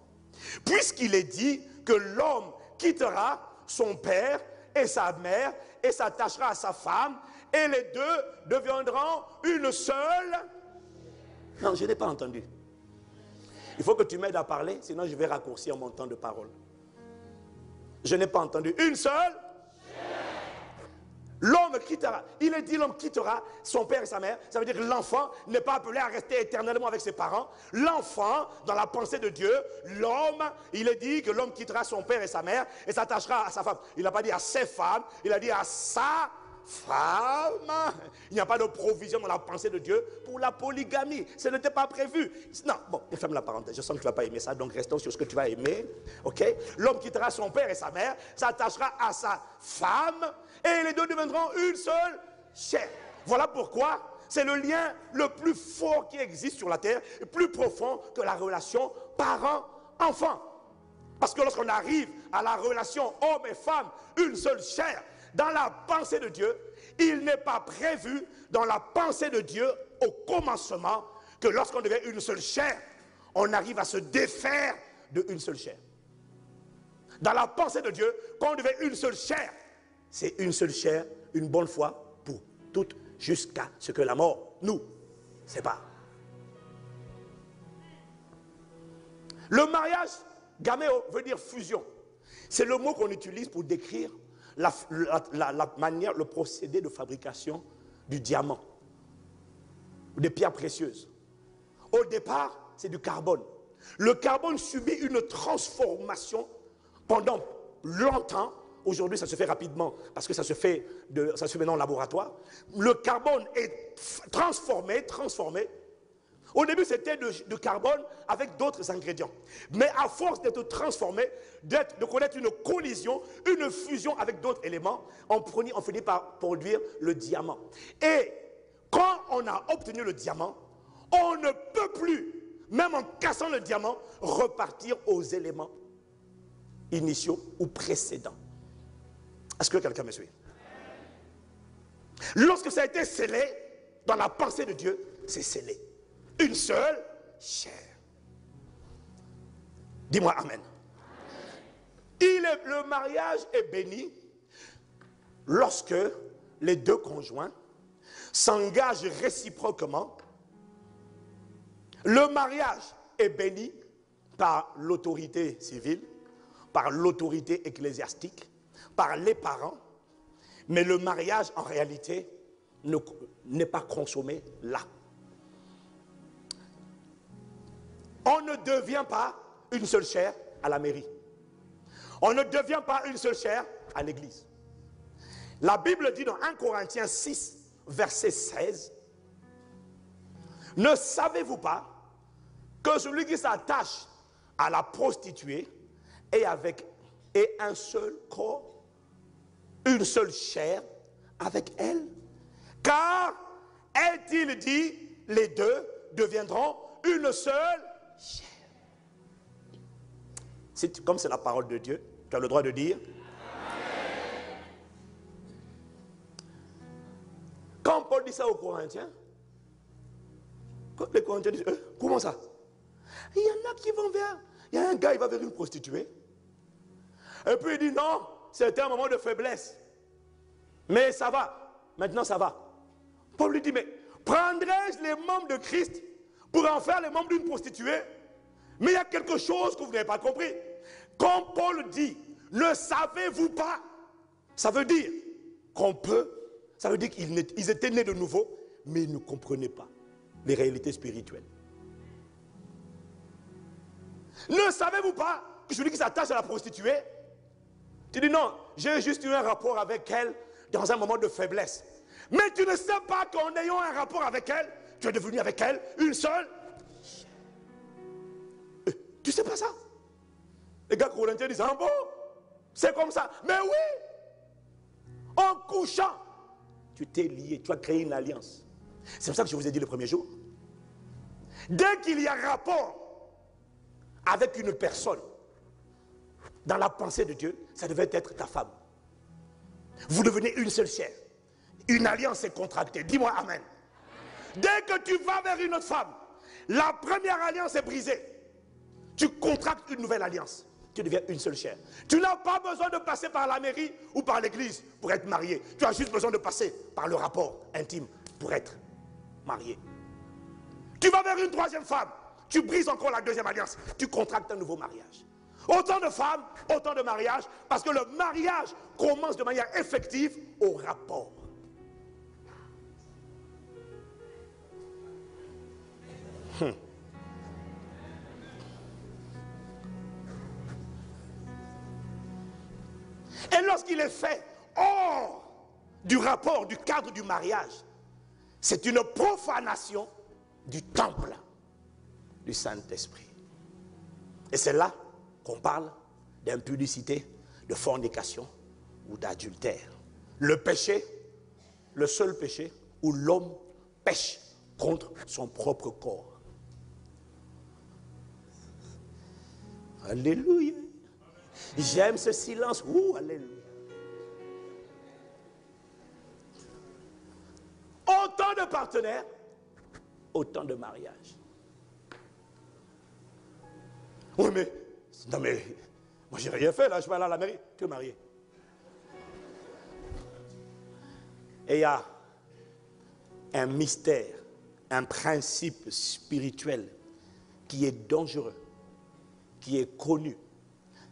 S1: Puisqu'il est dit que l'homme quittera son père et sa mère et s'attachera à sa femme et les 2 deviendront une seule. Non, je n'ai pas entendu. Il faut que tu m'aides à parler, sinon je vais raccourcir mon temps de parole. Je n'ai pas entendu. Une seule. L'homme quittera. Il est dit l'homme quittera son père et sa mère. Ça veut dire que l'enfant n'est pas appelé à rester éternellement avec ses parents. L'enfant, dans la pensée de Dieu, l'homme, il est dit que l'homme quittera son père et sa mère et s'attachera à sa femme. Il n'a pas dit à ses femmes, il a dit à sa femme. Il n'y a pas de provision dans la pensée de Dieu pour la polygamie. Ce n'était pas prévu. Non, bon, ferme la parenthèse. Je sens que tu ne vas pas aimer ça, donc restons sur ce que tu vas aimer. Ok? L'homme quittera son père et sa mère, s'attachera à sa femme, et les 2 deviendront une seule chair. Voilà pourquoi c'est le lien le plus fort qui existe sur la terre, et plus profond que la relation parent-enfant. Parce que lorsqu'on arrive à la relation homme et femme, une seule chair, dans la pensée de Dieu, il n'est pas prévu dans la pensée de Dieu au commencement que lorsqu'on devient une seule chair, on arrive à se défaire de une seule chair. Dans la pensée de Dieu, quand on devient une seule chair, c'est une seule chair, une bonne fois pour toutes, jusqu'à ce que la mort nous sépare. Le mariage, gaméo, veut dire fusion. C'est le mot qu'on utilise pour décrire la manière, le procédé de fabrication du diamant, des pierres précieuses. Au départ, c'est du carbone. Le carbone subit une transformation pendant longtemps. Aujourd'hui, ça se fait rapidement parce que ça se fait maintenant en laboratoire. Le carbone est transformé. Au début, c'était de carbone avec d'autres ingrédients. Mais à force d'être transformé, de connaître une collision, une fusion avec d'autres éléments, on finit par produire le diamant. Et quand on a obtenu le diamant, on ne peut plus, même en cassant le diamant, repartir aux éléments initiaux ou précédents. Est-ce que quelqu'un me suit? Lorsque ça a été scellé, dans la pensée de Dieu, c'est scellé. Une seule chair. Dis-moi amen. Le mariage est béni lorsque les 2 conjoints s'engagent réciproquement. Le mariage est béni par l'autorité civile, par l'autorité ecclésiastique, par les parents, mais le mariage en réalité n'est pas consommé là. On ne devient pas une seule chair à la mairie. On ne devient pas une seule chair à l'église. La Bible dit dans 1 Corinthiens 6, verset 16, « Ne savez-vous pas que celui qui s'attache à la prostituée est un seul corps, une seule chair avec elle? Car, est-il dit, les 2 deviendront une seule chair. » Comme c'est la parole de Dieu, tu as le droit de dire Amen. Quand Paul dit ça aux Corinthiens. Quand les Corinthiens disent, comment ça? Il y en a qui vont vers, il y a un gars, il va vers une prostituée. Et puis il dit, non, c'était un moment de faiblesse. Mais ça va, maintenant ça va. Paul lui dit, mais prendrais-je les membres de Christ pour en faire les membres d'une prostituée? Mais il y a quelque chose que vous n'avez pas compris. Quand Paul dit, ne savez-vous pas? Ça veut dire qu'on peut, ça veut dire qu'ils étaient nés de nouveau, mais ils ne comprenaient pas les réalités spirituelles. Ne savez-vous pas que celui qui s'attache à la prostituée, tu dis non, j'ai juste eu un rapport avec elle dans un moment de faiblesse. Mais tu ne sais pas qu'en ayant un rapport avec elle, tu es devenu avec elle une seule. Tu sais pas ça? Les gars corinthiens disent, ah bon, c'est comme ça. Mais oui, en couchant, tu t'es lié, tu as créé une alliance. C'est pour ça que je vous ai dit le premier jour. Dès qu'il y a rapport avec une personne, dans la pensée de Dieu, ça devait être ta femme. Vous devenez une seule chair. Une alliance est contractée. Dis-moi amen. Dès que tu vas vers une autre femme, la première alliance est brisée. Tu contractes une nouvelle alliance. Tu deviens une seule chair. Tu n'as pas besoin de passer par la mairie ou par l'église pour être marié. Tu as juste besoin de passer par le rapport intime pour être marié. Tu vas vers une troisième femme. Tu brises encore la deuxième alliance. Tu contractes un nouveau mariage. Autant de femmes, autant de mariages, parce que le mariage commence de manière effective au rapport. Et lorsqu'il est fait hors du rapport, du cadre du mariage, c'est une profanation du temple du Saint-Esprit. Et c'est là qu'on parle d'impudicité, de fornication ou d'adultère. Le péché, le seul péché où l'homme pêche contre son propre corps. Alléluia. J'aime ce silence. Ouh, alléluia. Autant de partenaires, autant de mariages. Oui, mais, non mais, moi j'ai rien fait là, je vais aller à la mairie, tu es marié. Et il y a un mystère, un principe spirituel qui est dangereux, qui est connu.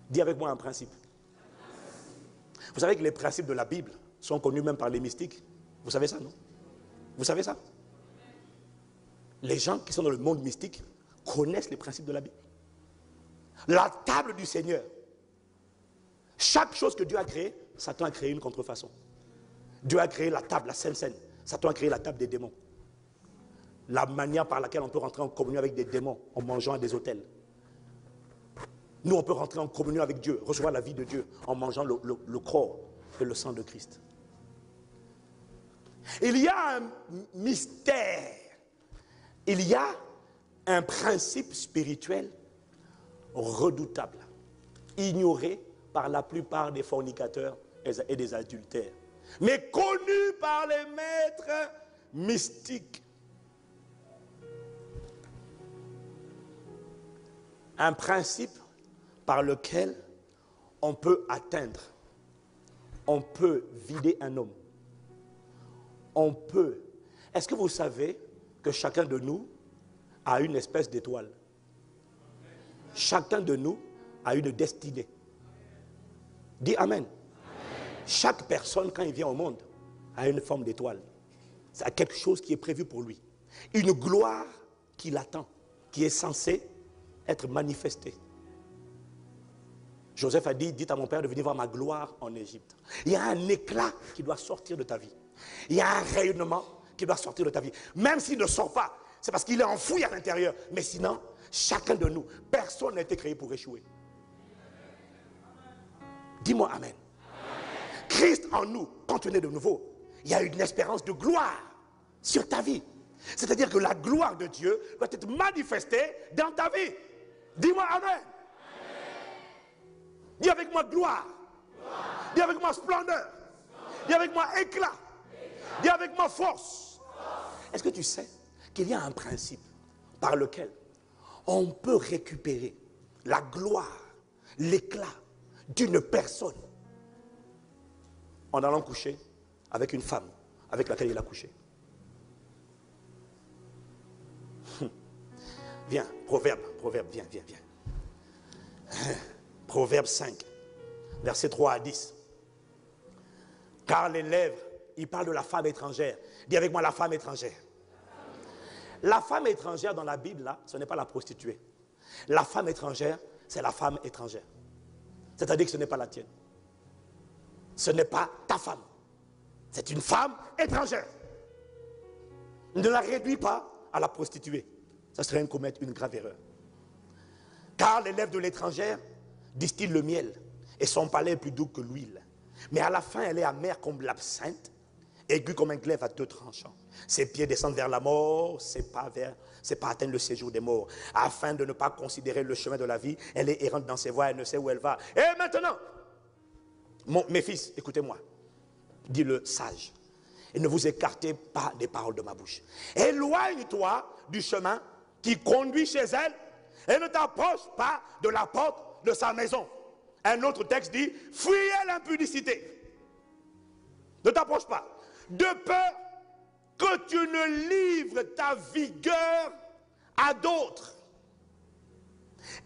S1: Dis avec moi un principe. Vous savez que les principes de la Bible sont connus même par les mystiques. Vous savez ça, non? Vous savez ça? Les gens qui sont dans le monde mystique connaissent les principes de la Bible. La table du Seigneur. Chaque chose que Dieu a créée, Satan a créé une contrefaçon. Dieu a créé la table, la Sainte Seine. Satan a créé la table des démons. La manière par laquelle on peut rentrer en communion avec des démons en mangeant à des autels. Nous, on peut rentrer en communion avec Dieu, recevoir la vie de Dieu en mangeant le corps et le sang de Christ. Il y a un mystère. Il y a un principe spirituel redoutable, ignoré par la plupart des fornicateurs et des adultères, mais connu par les maîtres mystiques. Un principe par lequel on peut atteindre, on peut vider un homme. On peut. Est-ce que vous savez que chacun de nous a une espèce d'étoile? Chacun de nous a une destinée. Dis Amen. Chaque personne, quand il vient au monde, a une forme d'étoile. C'est quelque chose qui est prévu pour lui. Une gloire qui l'attend, qui est censée être manifestée. Joseph a dit, dites à mon père de venir voir ma gloire en Égypte. Il y a un éclat qui doit sortir de ta vie. Il y a un rayonnement qui doit sortir de ta vie. Même s'il ne sort pas, c'est parce qu'il est enfoui à l'intérieur. Mais sinon, chacun de nous, personne n'a été créé pour échouer. Dis-moi Amen. Amen. Christ en nous, quand tu es né de nouveau, il y a une espérance de gloire sur ta vie. C'est-à-dire que la gloire de Dieu doit être manifestée dans ta vie. Dis-moi Amen. Amen. Dis avec moi gloire. Dis avec moi splendeur. Dis avec moi éclat. Dis avec moi force. est-ce que tu sais qu'il y a un principe par lequel on peut récupérer la gloire, l'éclat d'une personne en allant coucher avec une femme avec laquelle il a couché? Viens, Proverbe, viens. Proverbe 5, versets 3 à 10. Car les lèvres, il parle de la femme étrangère. Dis avec moi, la femme étrangère. La femme étrangère dans la Bible, là, ce n'est pas la prostituée. La femme étrangère, c'est la femme étrangère. C'est-à-dire que ce n'est pas la tienne. Ce n'est pas ta femme. C'est une femme étrangère. Ne la réduis pas à la prostituée. Ça serait commettre une grave erreur. Car les lèvres de l'étrangère distillent le miel et son palais est plus doux que l'huile. Mais à la fin, elle est amère comme l'absinthe, aiguë comme un glaive à deux tranchants. Ses pieds descendent vers la mort, c'est pas atteindre le séjour des morts. Afin de ne pas considérer le chemin de la vie, elle est errante dans ses voies, elle ne sait où elle va. Et maintenant, mes fils, écoutez-moi, dis-le sage, et ne vous écartez pas des paroles de ma bouche. Éloigne-toi du chemin qui conduit chez elle et ne t'approche pas de la porte de sa maison. Un autre texte dit, fuyez l'impudicité. Ne t'approche pas. De peur que tu ne livres ta vigueur à d'autres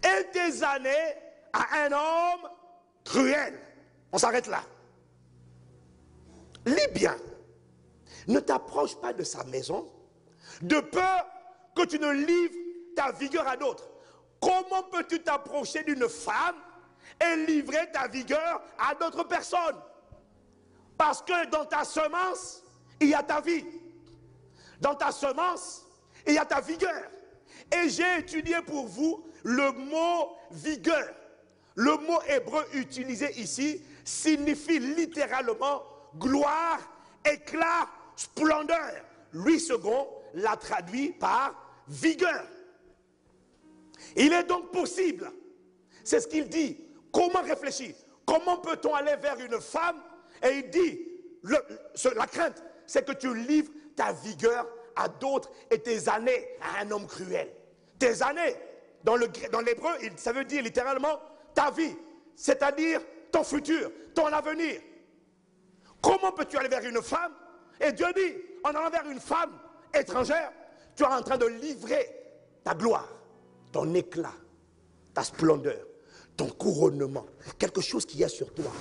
S1: et tes années à un homme cruel. On s'arrête là. Lis bien. Ne t'approche pas de sa maison de peur que tu ne livres ta vigueur à d'autres. Comment peux-tu t'approcher d'une femme et livrer ta vigueur à d'autres personnes? Parce que dans ta semence, il y a ta vie. Dans ta semence, il y a ta vigueur. Et j'ai étudié pour vous le mot vigueur. Le mot hébreu utilisé ici signifie littéralement gloire, éclat, splendeur. Louis II l'a traduit par vigueur. Il est donc possible, c'est ce qu'il dit. Comment réfléchir? Comment peut-on aller vers une femme? Et il dit, la crainte, c'est que tu livres ta vigueur à d'autres et tes années à un homme cruel. Tes années, dans l'hébreu, ça veut dire littéralement ta vie, c'est-à-dire ton futur, ton avenir. Comment peux-tu aller vers une femme? Et Dieu dit, en allant vers une femme étrangère, tu es en train de livrer ta gloire, ton éclat, ta splendeur, ton couronnement, quelque chose qui est sur toi.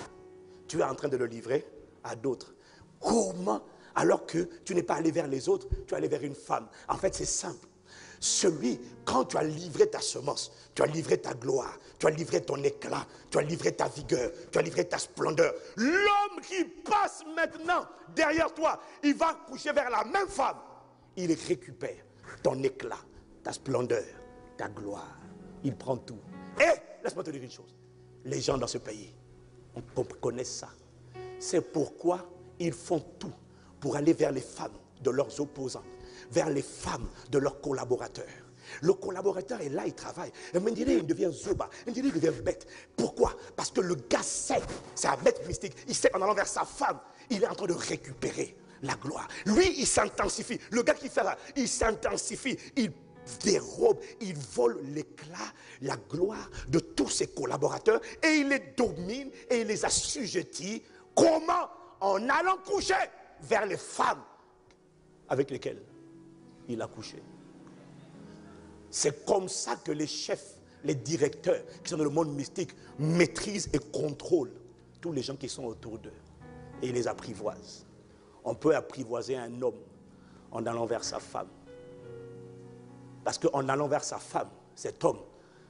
S1: Tu es en train de le livrer à d'autres. Comment? Alors que tu n'es pas allé vers les autres, tu es allé vers une femme. En fait, c'est simple. Quand tu as livré ta semence, tu as livré ta gloire, tu as livré ton éclat, tu as livré ta vigueur, tu as livré ta splendeur. L'homme qui passe maintenant derrière toi, il va coucher vers la même femme. Il récupère ton éclat, ta splendeur, ta gloire. Il prend tout. Et, laisse-moi te dire une chose. Les gens dans ce pays, on connaît ça. C'est pourquoi ils font tout pour aller vers les femmes de leurs opposants, vers les femmes de leurs collaborateurs. Le collaborateur est là, il travaille. Et on dirait il devient zoba, on dirait il devient bête. Pourquoi? Parce que le gars sait, c'est un bête mystique. Il sait qu'en allant vers sa femme, il est en train de récupérer la gloire. Lui, il s'intensifie. Le gars qui fait là, il s'intensifie. Il dérobe, il vole l'éclat, la gloire de tous ses collaborateurs et il les domine et il les assujettit. Comment? En allant coucher vers les femmes avec lesquelles il a couché. C'est comme ça que les chefs, les directeurs qui sont dans le monde mystique maîtrisent et contrôlent tous les gens qui sont autour d'eux. Et ils les apprivoisent. On peut apprivoiser un homme en allant vers sa femme. Parce qu'en allant vers sa femme, cet homme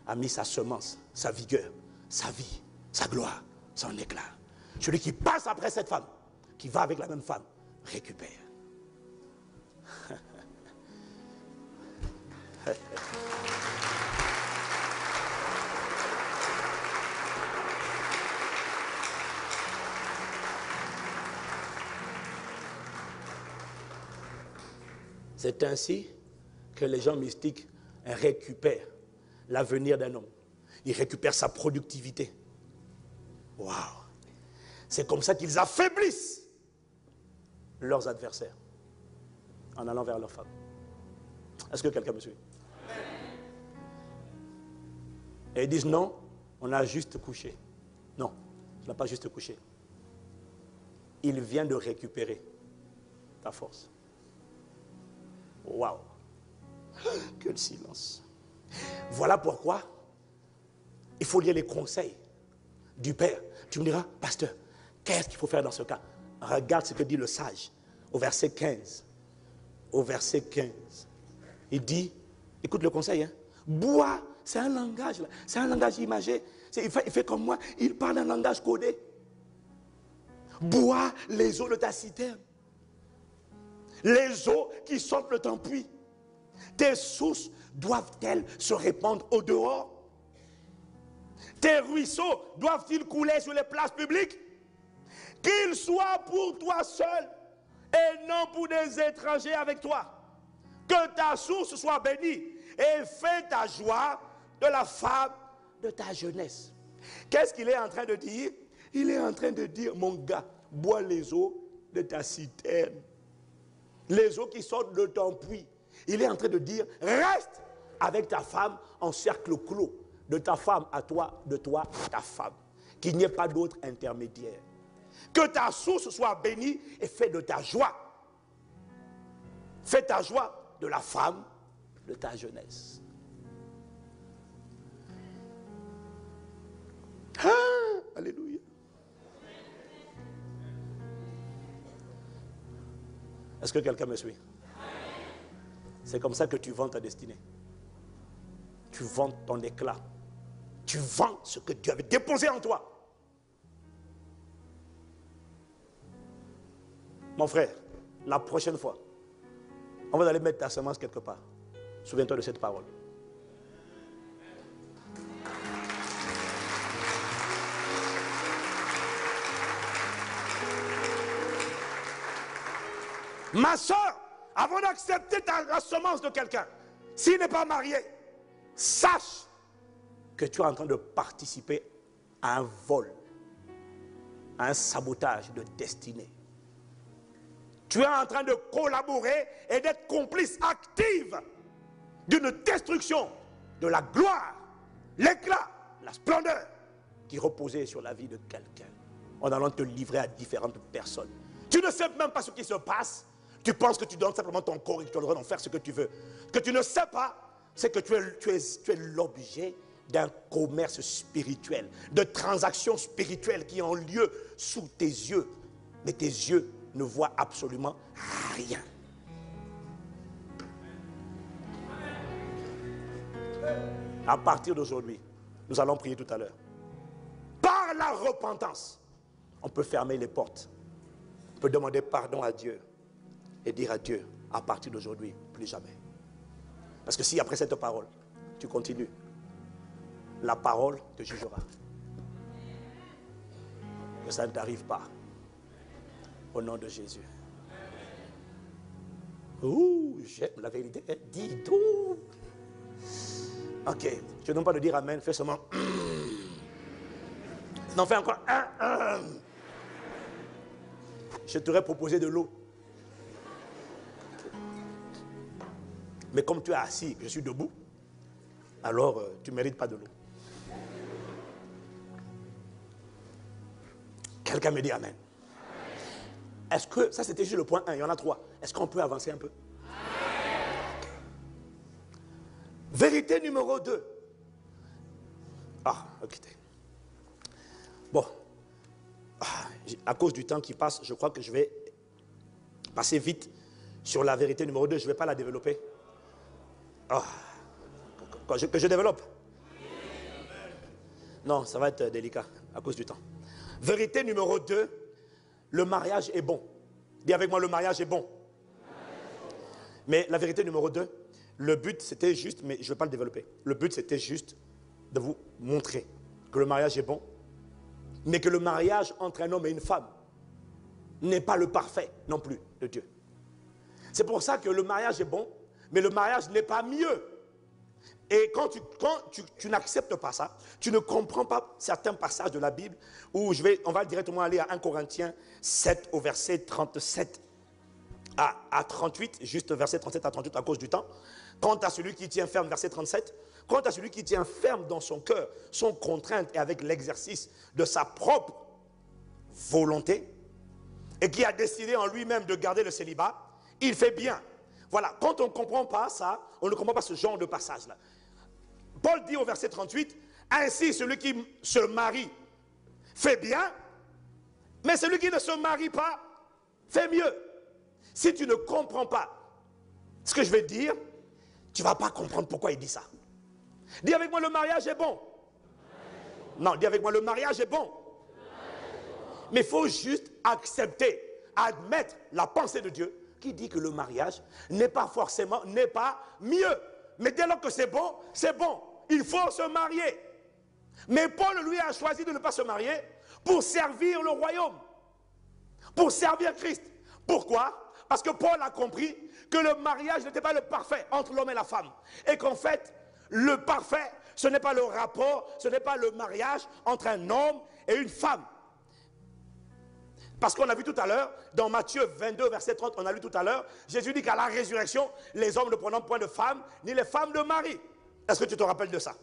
S1: a mis sa semence, sa vigueur, sa vie, sa gloire, son éclat. Celui qui passe après cette femme, qui va avec la même femme, récupère. C'est ainsi que les gens mystiques récupèrent l'avenir d'un homme. Ils récupèrent sa productivité. Waouh! C'est comme ça qu'ils affaiblissent leurs adversaires. en allant vers leur femme. Est-ce que quelqu'un me suit? Et ils disent non, on a juste couché. Non, on n'a pas juste couché. Il vient de récupérer ta force. Waouh! Quel silence. Voilà pourquoi il faut lire les conseils du Père. Tu me diras, pasteur, qu'est-ce qu'il faut faire dans ce cas? Regarde ce que dit le sage au verset 15. Au verset 15. Il dit, écoute le conseil, hein, bois, c'est un langage, c'est un langage imagé. Il fait comme moi, il parle un langage codé. Bois les eaux de ta citerne. Les eaux qui sortent de ton puits. Tes sources doivent-elles se répandre au dehors? Tes ruisseaux doivent-ils couler sur les places publiques? Qu'ils soient pour toi seul et non pour des étrangers avec toi. Que ta source soit bénie et fais ta joie de la femme de ta jeunesse. Qu'est-ce qu'il est en train de dire? Il est en train de dire, mon gars, bois les eaux de ta citerne. Les eaux qui sortent de ton puits. Il est en train de dire, reste avec ta femme en cercle clos. De ta femme à toi, de toi à ta femme. Qu'il n'y ait pas d'autre intermédiaire. Que ta source soit bénie et fais de ta joie. Fais ta joie de la femme de ta jeunesse. Ah, alléluia. Est-ce que quelqu'un me suit? C'est comme ça que tu vends ta destinée. Tu vends ton éclat. Tu vends ce que Dieu avait déposé en toi. Mon frère, la prochaine fois, on va aller mettre ta semence quelque part. Souviens-toi de cette parole. Ma soeur, avant d'accepter la semence de quelqu'un, s'il n'est pas marié, sache que tu es en train de participer à un vol, à un sabotage de destinée. Tu es en train de collaborer et d'être complice active d'une destruction de la gloire, l'éclat, la splendeur qui reposait sur la vie de quelqu'un en allant te livrer à différentes personnes. Tu ne sais même pas ce qui se passe. Tu penses que tu donnes simplement ton corps et que tu as le droit d'en faire ce que tu veux. Ce que tu ne sais pas, c'est que tu es l'objet d'un commerce spirituel, de transactions spirituelles qui ont lieu sous tes yeux. Mais tes yeux ne voient absolument rien. À partir d'aujourd'hui, nous allons prier tout à l'heure. Par la repentance, on peut fermer les portes. On peut demander pardon à Dieu et dire à Dieu, à partir d'aujourd'hui, plus jamais. Parce que si après cette parole, tu continues, la parole te jugera. Que ça ne t'arrive pas. Au nom de Jésus. Ouh, j'aime la vérité. Dis donc. Ok, je ne demande pas de dire amen, fais seulement. Non, fais encore. Je t'aurais proposé de l'eau. Mais comme tu es assis, je suis debout, alors tu ne mérites pas de l'eau. Quelqu'un me dit amen. Est-ce que, ça c'était juste le point 1, il y en a 3. Est-ce qu'on peut avancer un peu? Vérité numéro 2. Ah, ok. Bon. À cause du temps qui passe, je crois que je vais passer vite sur la vérité numéro 2. Je ne vais pas la développer. Que je développe? Non, ça va être délicat à cause du temps. Vérité numéro 2, le mariage est bon. Dis avec moi, le mariage est bon. Mais la vérité numéro 2, le but c'était juste, mais je ne vais pas le développer. Le but c'était juste de vous montrer que le mariage est bon, mais que le mariage entre un homme et une femme n'est pas le parfait non plus de Dieu. C'est pour ça que le mariage est bon, mais le mariage n'est pas mieux. Et quand tu n'acceptes pas ça, tu ne comprends pas certains passages de la Bible où on va directement aller à 1 Corinthiens 7 au verset 37. à 38, juste verset 37 à 38 à cause du temps. Quant à celui qui tient ferme, verset 37, quant à celui qui tient ferme dans son cœur, son contrainte et avec l'exercice de sa propre volonté, et qui a décidé en lui-même de garder le célibat, il fait bien. Voilà, quand on ne comprend pas ça, on ne comprend pas ce genre de passage-là. Paul dit au verset 38, ainsi celui qui se marie fait bien, mais celui qui ne se marie pas fait mieux. Si tu ne comprends pas ce que je vais dire, tu ne vas pas comprendre pourquoi il dit ça. Dis avec moi, le mariage est bon. Non, dis avec moi, le mariage est bon. Mais il faut juste accepter, admettre la pensée de Dieu qui dit que le mariage n'est pas forcément, n'est pas mieux. Mais dès lors que c'est bon, c'est bon. Il faut se marier. Mais Paul, lui, a choisi de ne pas se marier pour servir le royaume, pour servir Christ. Pourquoi? Parce que Paul a compris que le mariage n'était pas le parfait entre l'homme et la femme. Et qu'en fait, le parfait, ce n'est pas le rapport, ce n'est pas le mariage entre un homme et une femme. Parce qu'on a vu tout à l'heure, dans Matthieu 22, verset 30, on a lu tout à l'heure, Jésus dit qu'à la résurrection, les hommes ne prendront point de femme, ni les femmes de mari. Est-ce que tu te rappelles de ça?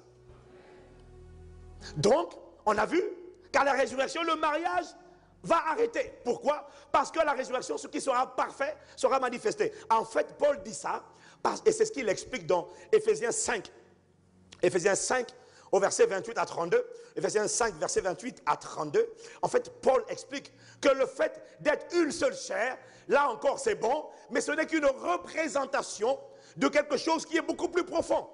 S1: Donc, on a vu qu'à la résurrection, le mariage va arrêter. Pourquoi? Parce que la résurrection, ce qui sera parfait, sera manifesté. En fait, Paul dit ça, et c'est ce qu'il explique dans Éphésiens 5. Éphésiens 5, au verset 28 à 32. Éphésiens 5, verset 28 à 32. En fait, Paul explique que le fait d'être une seule chair, là encore c'est bon, mais ce n'est qu'une représentation de quelque chose qui est beaucoup plus profond.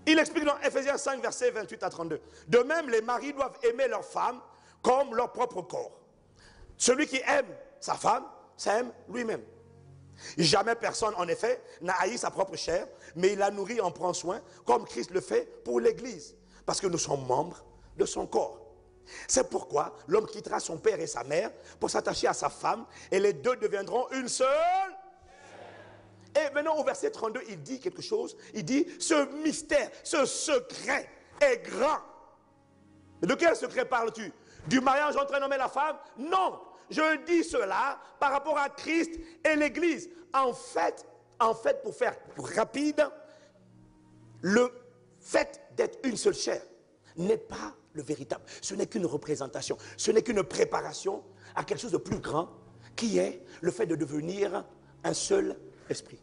S1: Il explique dans Éphésiens 5, verset 28 à 32. De même, les maris doivent aimer leurs femmes comme leur propre corps. Celui qui aime sa femme, s'aime lui-même. Jamais personne, en effet, n'a haï sa propre chair, mais il la nourrit, en prend soin, comme Christ le fait pour l'Église, parce que nous sommes membres de son corps. C'est pourquoi l'homme quittera son père et sa mère pour s'attacher à sa femme, et les deux deviendront une seule. Et maintenant au verset 32, il dit quelque chose, il dit, ce mystère, ce secret est grand. De quel secret parles-tu? Du mariage entre un homme et la femme? Non, je dis cela par rapport à Christ et l'Église. En fait, pour faire rapide, le fait d'être une seule chair n'est pas le véritable. Ce n'est qu'une représentation, ce n'est qu'une préparation à quelque chose de plus grand, qui est le fait de devenir un seul esprit.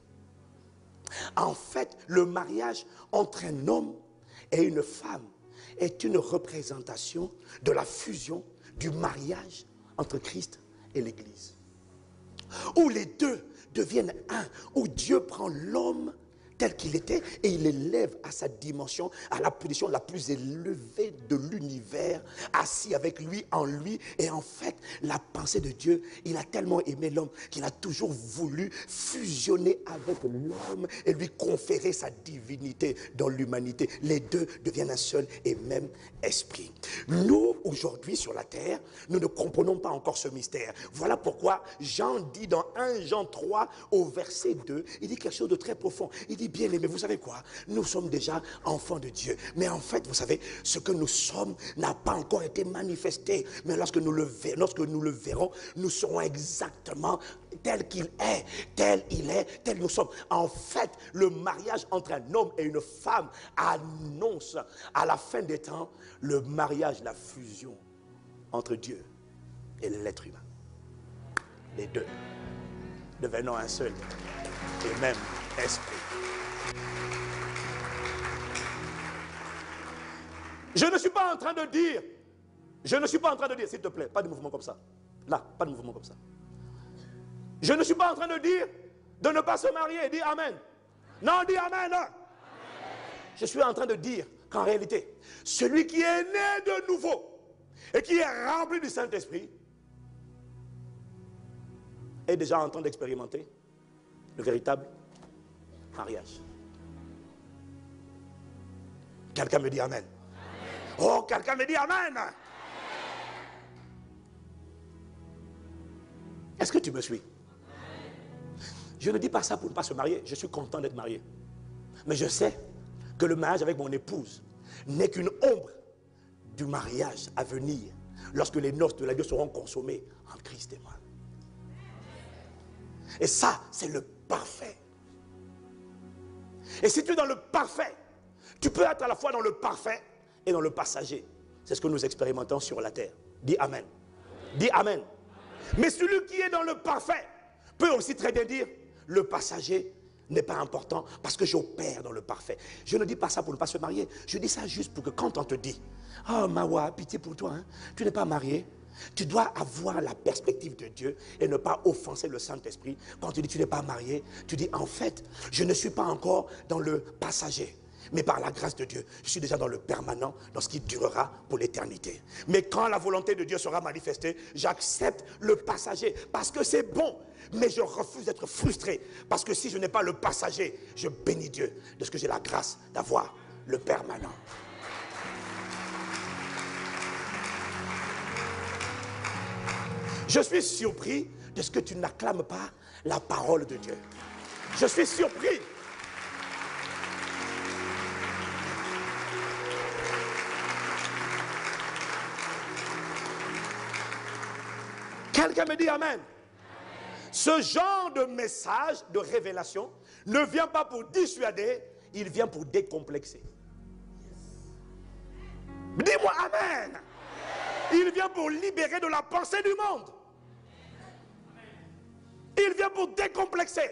S1: En fait, le mariage entre un homme et une femme est une représentation de la fusion du mariage entre Christ et l'Église. Où les deux deviennent un, où Dieu prend l'homme tel qu'il était et il l'élève à sa dimension, à la position la plus élevée de l'univers, assis avec lui, en lui. Et en fait, la pensée de Dieu, il a tellement aimé l'homme qu'il a toujours voulu fusionner avec l'homme et lui conférer sa divinité dans l'humanité. Les deux deviennent un seul et même esprit. Nous, aujourd'hui sur la terre, nous ne comprenons pas encore ce mystère. Voilà pourquoi Jean dit dans 1 Jean 3 au verset 2, il dit quelque chose de très profond. Il dit, bien aimé, vous savez quoi? Nous sommes déjà enfants de Dieu. Mais en fait, vous savez, ce que nous sommes n'a pas encore été manifesté. Mais lorsque nous le verrons, nous serons exactement tel qu'il est, tel il est, tel nous sommes. En fait, le mariage entre un homme et une femme annonce à la fin des temps le mariage, la fusion entre Dieu et l'être humain. Les deux devenant un seul et même esprit. Je ne suis pas en train de dire, s'il te plaît, pas de mouvement comme ça. Là, pas de mouvement comme ça. Je ne suis pas en train de dire de ne pas se marier. Dis Amen. Non, dis Amen. Amen. Je suis en train de dire qu'en réalité, celui qui est né de nouveau et qui est rempli du Saint-Esprit est déjà en train d'expérimenter le véritable mariage. Quelqu'un me dit Amen. Oh, quelqu'un me dit Amen. Est-ce que tu me suis? Je ne dis pas ça pour ne pas se marier. Je suis content d'être marié. Mais je sais que le mariage avec mon épouse n'est qu'une ombre du mariage à venir lorsque les noces de la Dieu seront consommées en Christ et moi. Et ça, c'est le parfait. Et si tu es dans le parfait, tu peux être à la fois dans le parfait et dans le passager. C'est ce que nous expérimentons sur la terre. Dis Amen. Dis Amen. Mais celui qui est dans le parfait peut aussi très bien dire, le passager n'est pas important parce que j'opère dans le parfait. Je ne dis pas ça pour ne pas se marier. Je dis ça juste pour que quand on te dit, oh Mawa, pitié pour toi, hein, tu n'es pas marié. Tu dois avoir la perspective de Dieu et ne pas offenser le Saint-Esprit. Quand tu dis tu n'es pas marié, tu dis en fait, je ne suis pas encore dans le passager. Mais par la grâce de Dieu, je suis déjà dans le permanent, dans ce qui durera pour l'éternité. Mais quand la volonté de Dieu sera manifestée, j'accepte le passager parce que c'est bon. Mais je refuse d'être frustré parce que si je n'ai pas le passager, je bénis Dieu de ce que j'ai la grâce d'avoir le permanent. Je suis surpris de ce que tu n'acclames pas la parole de Dieu. Je suis surpris. Quelqu'un me dit Amen. Ce genre de message, de révélation, ne vient pas pour dissuader, il vient pour décomplexer. Dis-moi Amen. Il vient pour libérer de la pensée du monde. Il vient pour décomplexer,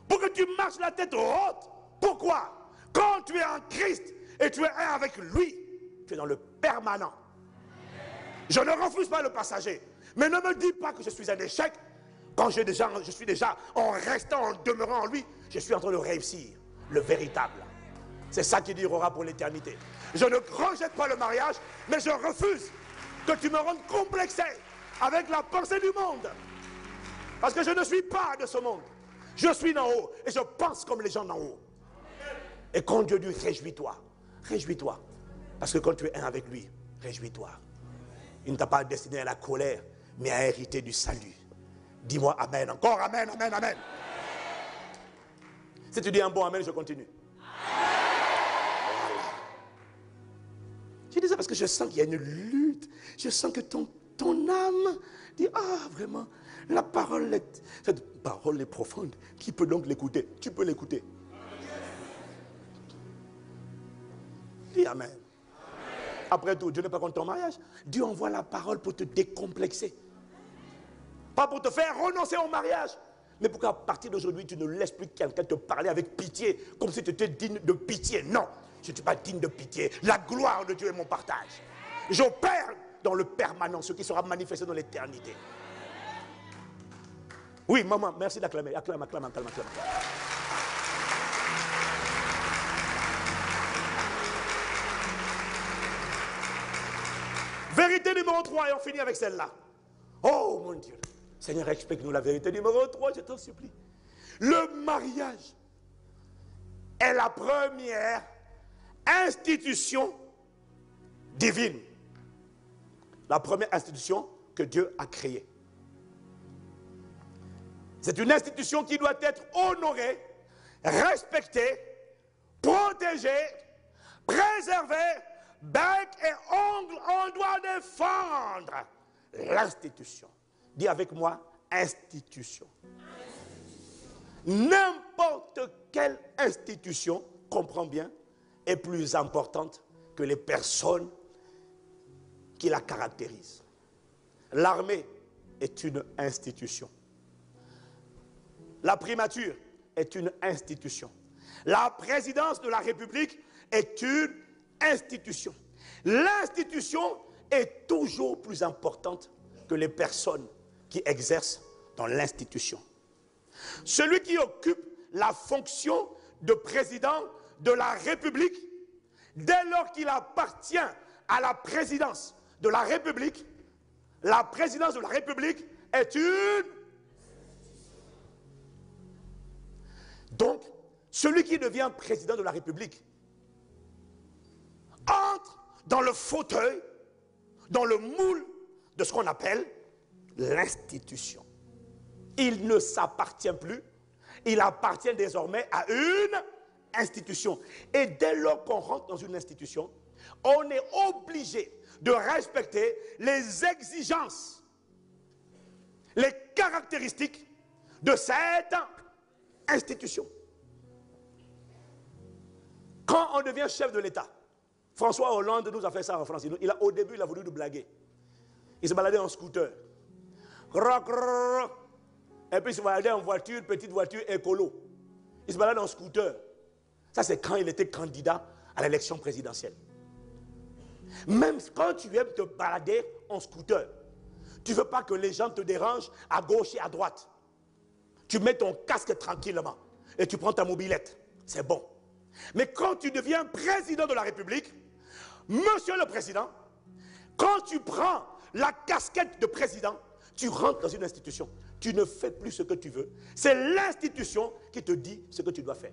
S1: pour que tu marches la tête haute. Pourquoi? Quand tu es en Christ et tu es un avec lui, tu es dans le permanent. Je ne refuse pas le passager. Mais ne me dis pas que je suis un échec. Quand je suis déjà, en restant, en demeurant en lui, je suis en train de réussir le véritable. C'est ça qui durera pour l'éternité. Je ne rejette pas le mariage, mais je refuse que tu me rendes complexé avec la pensée du monde. Parce que je ne suis pas de ce monde. Je suis d'en haut et je pense comme les gens d'en haut. Et quand Dieu dit réjouis-toi, réjouis-toi. Parce que quand tu es un avec lui, réjouis-toi. Il ne t'a pas destiné à la colère, mais à hériter du salut. Dis-moi Amen. Encore Amen, Amen, Amen. Si tu dis un bon Amen, je continue. Voilà. Je dis ça parce que je sens qu'il y a une lutte. Je sens que ton âme dit, ah vraiment, cette parole est profonde. Qui peut donc l'écouter? Tu peux l'écouter. Dis Amen. Après tout, Dieu n'est pas contre ton mariage. Dieu envoie la parole pour te décomplexer. Pas pour te faire renoncer au mariage. Mais pour qu'à partir d'aujourd'hui, tu ne laisses plus quelqu'un te parler avec pitié. Comme si tu étais digne de pitié. Non, je ne suis pas digne de pitié. La gloire de Dieu est mon partage. J'opère dans le permanent, ce qui sera manifesté dans l'éternité. Oui, maman, merci d'acclamer. Acclame, acclame, acclame, acclame. Vérité numéro 3, et on finit avec celle-là. Oh mon Dieu. Seigneur, explique-nous la vérité numéro 3, je t'en supplie. Le mariage est la première institution divine. La première institution que Dieu a créée. C'est une institution qui doit être honorée, respectée, protégée, préservée, bec et ongle, on doit défendre l'institution. Dis avec moi, institution. N'importe quelle institution, comprends bien, est plus importante que les personnes qui la caractérisent. L'armée est une institution. La primature est une institution. La présidence de la République est une institution. L'institution est toujours plus importante que les personnes qui exercent dans l'institution. Celui qui occupe la fonction de président de la République, dès lors qu'il appartient à la présidence de la République est une... Donc, celui qui devient président de la République entre dans le fauteuil, dans le moule de ce qu'on appelle l'institution. Il ne s'appartient plus, il appartient désormais à une institution. Et dès lors qu'on rentre dans une institution, on est obligé de respecter les exigences, les caractéristiques de cette institution. Quand on devient chef de l'État, François Hollande nous a fait ça en France. Au début, il a voulu nous blaguer. Il se baladait en scooter. Et puis il se baladait en voiture, petite voiture écolo. Il se baladait en scooter. Ça, c'est quand il était candidat à l'élection présidentielle. Même quand tu aimes te balader en scooter, tu ne veux pas que les gens te dérangent à gauche et à droite. Tu mets ton casque tranquillement et tu prends ta mobilette. C'est bon. Mais quand tu deviens président de la République, monsieur le président, quand tu prends la casquette de président, tu rentres dans une institution. Tu ne fais plus ce que tu veux. C'est l'institution qui te dit ce que tu dois faire.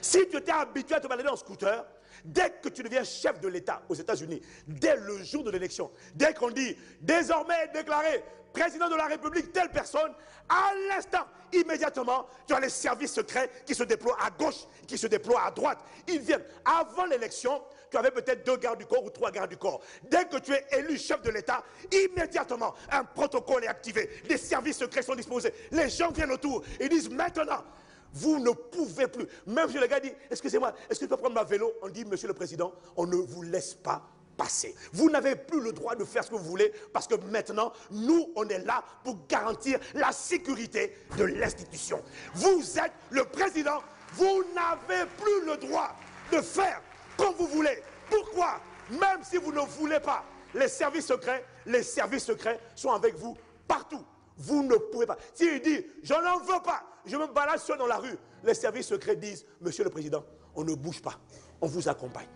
S1: Si tu étais habitué à te balader en scooter, dès que tu deviens chef de l'État aux États-Unis, dès le jour de l'élection, dès qu'on dit désormais déclaré président de la République telle personne, à l'instant, immédiatement, tu as les services secrets qui se déploient à gauche, qui se déploient à droite. Ils viennent. Avant l'élection, tu avais peut-être 2 gardes du corps ou 3 gardes du corps. Dès que tu es élu chef de l'État, immédiatement, un protocole est activé. Les services secrets sont disposés. Les gens viennent autour et disent maintenant, vous ne pouvez plus. Même si le gars dit, excusez-moi, est-ce que je peux prendre ma vélo? On dit, monsieur le président, on ne vous laisse pas passer. Vous n'avez plus le droit de faire ce que vous voulez parce que maintenant, nous, on est là pour garantir la sécurité de l'institution. Vous êtes le président, vous n'avez plus le droit de faire comme vous voulez. Pourquoi? Même si vous ne voulez pas, les services secrets sont avec vous partout. Vous ne pouvez pas. S'il dit, je n'en veux pas, je me balade seul dans la rue, les services secrets disent, monsieur le président, on ne bouge pas, on vous accompagne.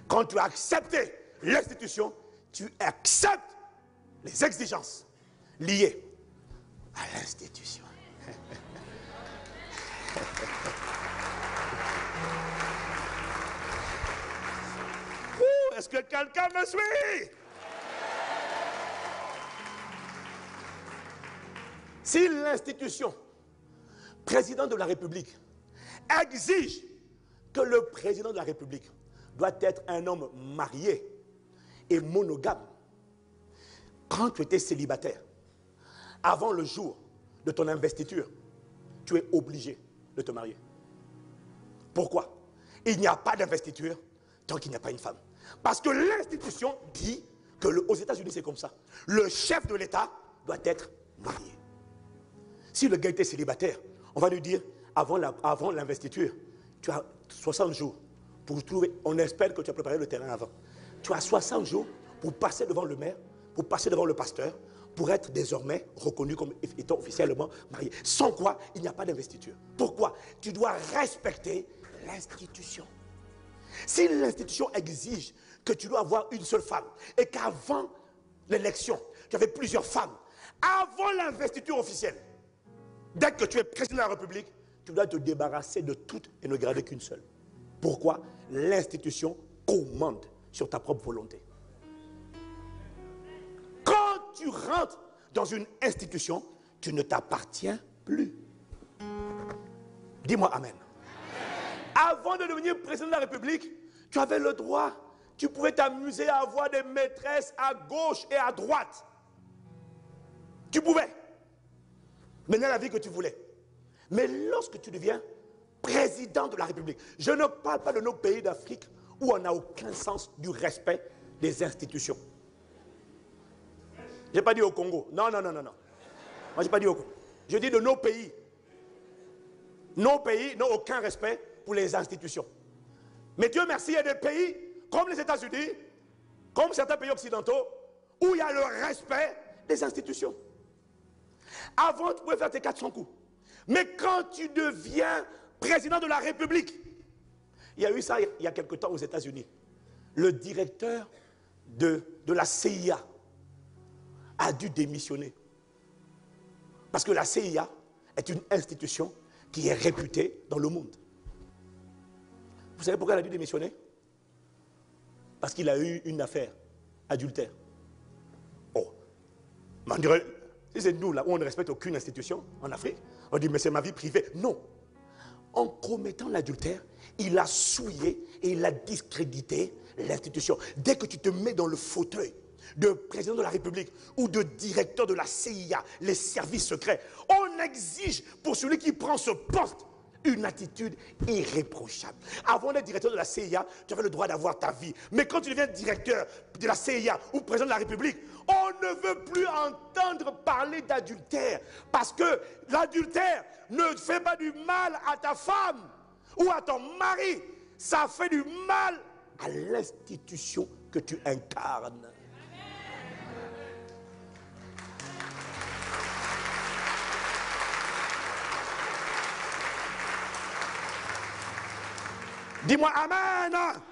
S1: Quand tu as accepté l'institution, tu acceptes les exigences liées à l'institution. Est-ce que quelqu'un me suit? Si l'institution, président de la République, exige que le président de la République doit être un homme marié et monogame, quand tu étais célibataire, avant le jour de ton investiture, tu es obligé de te marier. Pourquoi? Il n'y a pas d'investiture tant qu'il n'y a pas une femme. Parce que l'institution dit que aux États-Unis, c'est comme ça. Le chef de l'État doit être marié. Si le gars était célibataire, on va lui dire, avant l'investiture, tu as 60 jours pour trouver, on espère que tu as préparé le terrain avant. Tu as 60 jours pour passer devant le maire, pour passer devant le pasteur, pour être désormais reconnu comme étant officiellement marié. Sans quoi, il n'y a pas d'investiture. Pourquoi? Tu dois respecter l'institution. Si l'institution exige que tu dois avoir une seule femme et qu'avant l'élection, tu avais plusieurs femmes, avant l'investiture officielle, dès que tu es président de la République, tu dois te débarrasser de toutes et ne garder qu'une seule. Pourquoi? L'institution commande sur ta propre volonté. Quand tu rentres dans une institution, tu ne t'appartiens plus. Dis-moi Amen. Avant de devenir président de la République, tu avais le droit, tu pouvais t'amuser à avoir des maîtresses à gauche et à droite. Tu pouvais mener la vie que tu voulais. Mais lorsque tu deviens président de la République, je ne parle pas de nos pays d'Afrique où on n'a aucun sens du respect des institutions. Je n'ai pas dit au Congo. Non. Moi, je n'ai pas dit au Congo. Je dis de nos pays. Nos pays n'ont aucun respect pour les institutions. Mais Dieu merci, il y a des pays comme les États-Unis, comme certains pays occidentaux, où il y a le respect des institutions. Avant, tu pouvais faire tes 400 coups. Mais quand tu deviens président de la République, il y a eu ça il y a quelque temps aux États-Unis. Le directeur de la CIA a dû démissionner. Parce que la CIA est une institution qui est réputée dans le monde. Vous savez pourquoi il a dû démissionner? Parce qu'il a eu une affaire adultère. Oh, mais on dirait, si c'est nous là où on ne respecte aucune institution en Afrique, on dit mais c'est ma vie privée. Non. En commettant l'adultère, il a souillé et il a discrédité l'institution. Dès que tu te mets dans le fauteuil de président de la République ou de directeur de la CIA, les services secrets, on exige pour celui qui prend ce poste une attitude irréprochable. Avant d'être directeur de la CIA, tu avais le droit d'avoir ta vie. Mais quand tu deviens directeur de la CIA ou président de la République, on ne veut plus entendre parler d'adultère. Parce que l'adultère ne fait pas du mal à ta femme ou à ton mari. Ça fait du mal à l'institution que tu incarnes. Dis-moi Amen. Amen.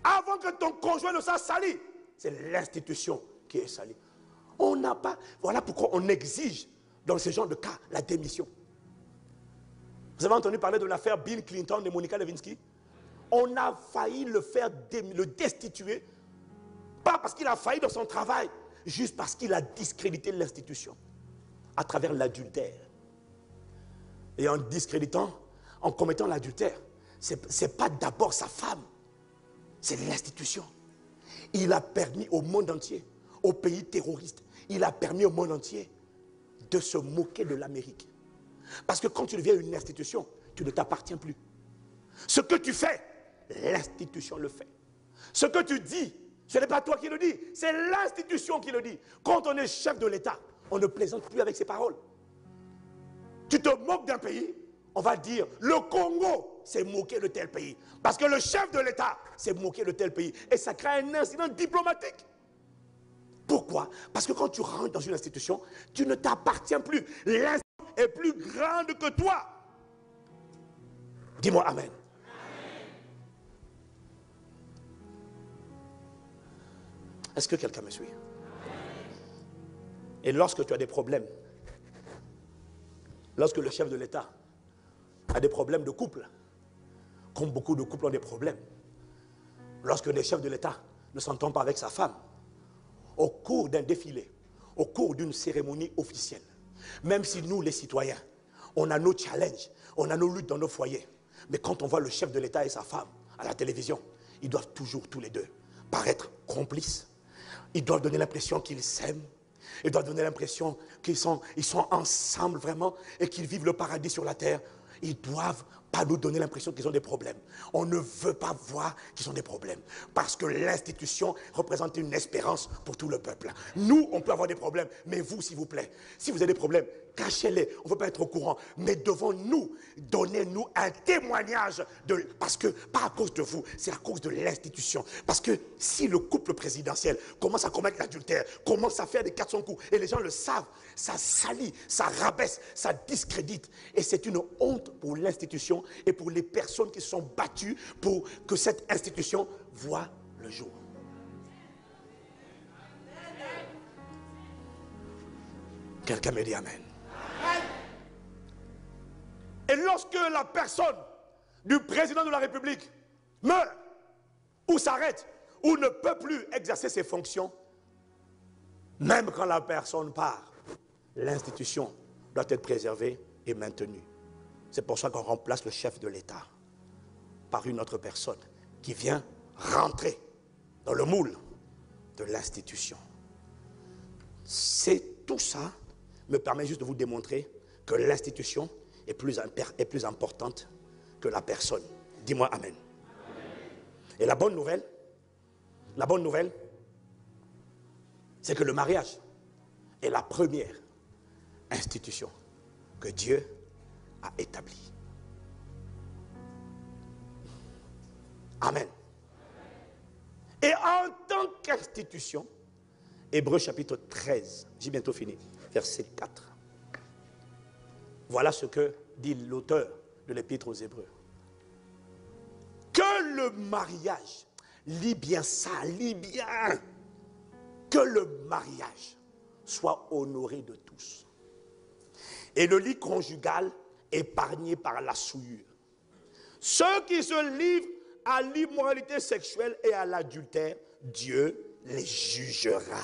S1: Avant que ton conjoint ne soit sali, c'est l'institution qui est salie. On n'a pas... Voilà pourquoi on exige dans ce genre de cas la démission. Vous avez entendu parler de l'affaire Bill Clinton et Monica Lewinsky? On a failli le destituer, pas parce qu'il a failli dans son travail, juste parce qu'il a discrédité l'institution à travers l'adultère. Et en discréditant, en commettant l'adultère, ce n'est pas d'abord sa femme, c'est l'institution. Il a permis au monde entier, aux pays terroristes, il a permis au monde entier de se moquer de l'Amérique. Parce que quand tu deviens une institution, tu ne t'appartiens plus. Ce que tu fais, l'institution le fait. Ce que tu dis, ce n'est pas toi qui le dis, c'est l'institution qui le dit. Quand on est chef de l'État, on ne plaisante plus avec ses paroles. Tu te moques d'un pays, on va dire, le Congo s'est moqué de tel pays. Parce que le chef de l'État s'est moqué de tel pays. Et ça crée un incident diplomatique. Pourquoi? Parce que quand tu rentres dans une institution, tu ne t'appartiens plus. L'institution est plus grande que toi. Dis-moi Amen. Est-ce que quelqu'un me suit? Et lorsque tu as des problèmes, lorsque le chef de l'État a des problèmes de couple, comme beaucoup de couples ont des problèmes, lorsque le chef de l'État ne s'entend pas avec sa femme, au cours d'un défilé, au cours d'une cérémonie officielle, même si nous les citoyens, on a nos challenges, on a nos luttes dans nos foyers, mais quand on voit le chef de l'État et sa femme à la télévision, ils doivent toujours tous les deux paraître complices. Ils doivent donner l'impression qu'ils s'aiment. Ils doivent donner l'impression qu'ils sont ensemble vraiment et qu'ils vivent le paradis sur la terre. Ils doivent pas nous donner l'impression qu'ils ont des problèmes. On ne veut pas voir qu'ils ont des problèmes. Parce que l'institution représente une espérance pour tout le peuple. Nous, on peut avoir des problèmes, mais vous, s'il vous plaît, si vous avez des problèmes, cachez-les. On ne veut pas être au courant. Mais devant nous, donnez-nous un témoignage. Parce que, pas à cause de vous, c'est à cause de l'institution. Parce que si le couple présidentiel commence à commettre l'adultère, commence à faire des 400 coups, et les gens le savent, ça salit, ça rabaisse, ça discrédite. Et c'est une honte pour l'institution et pour les personnes qui se sont battues pour que cette institution voie le jour. Quelqu'un me dit Amen. Et lorsque la personne du président de la République meurt, ou s'arrête, ou ne peut plus exercer ses fonctions, même quand la personne part, l'institution doit être préservée et maintenue. C'est pour ça qu'on remplace le chef de l'État par une autre personne qui vient rentrer dans le moule de l'institution. C'est tout ça me permet juste de vous démontrer que l'institution est plus importante que la personne. Dis-moi Amen. Et la bonne nouvelle, c'est que le mariage est la première institution que Dieu a établie. Amen. Et en tant qu'institution, Hébreux chapitre 13, j'ai bientôt fini, verset 4. Voilà ce que dit l'auteur de l'épître aux Hébreux. Que le mariage, lis bien ça, lis bien, que le mariage soit honoré de tous. Et le lit conjugal épargné par la souillure. Ceux qui se livrent à l'immoralité sexuelle et à l'adultère, Dieu les jugera.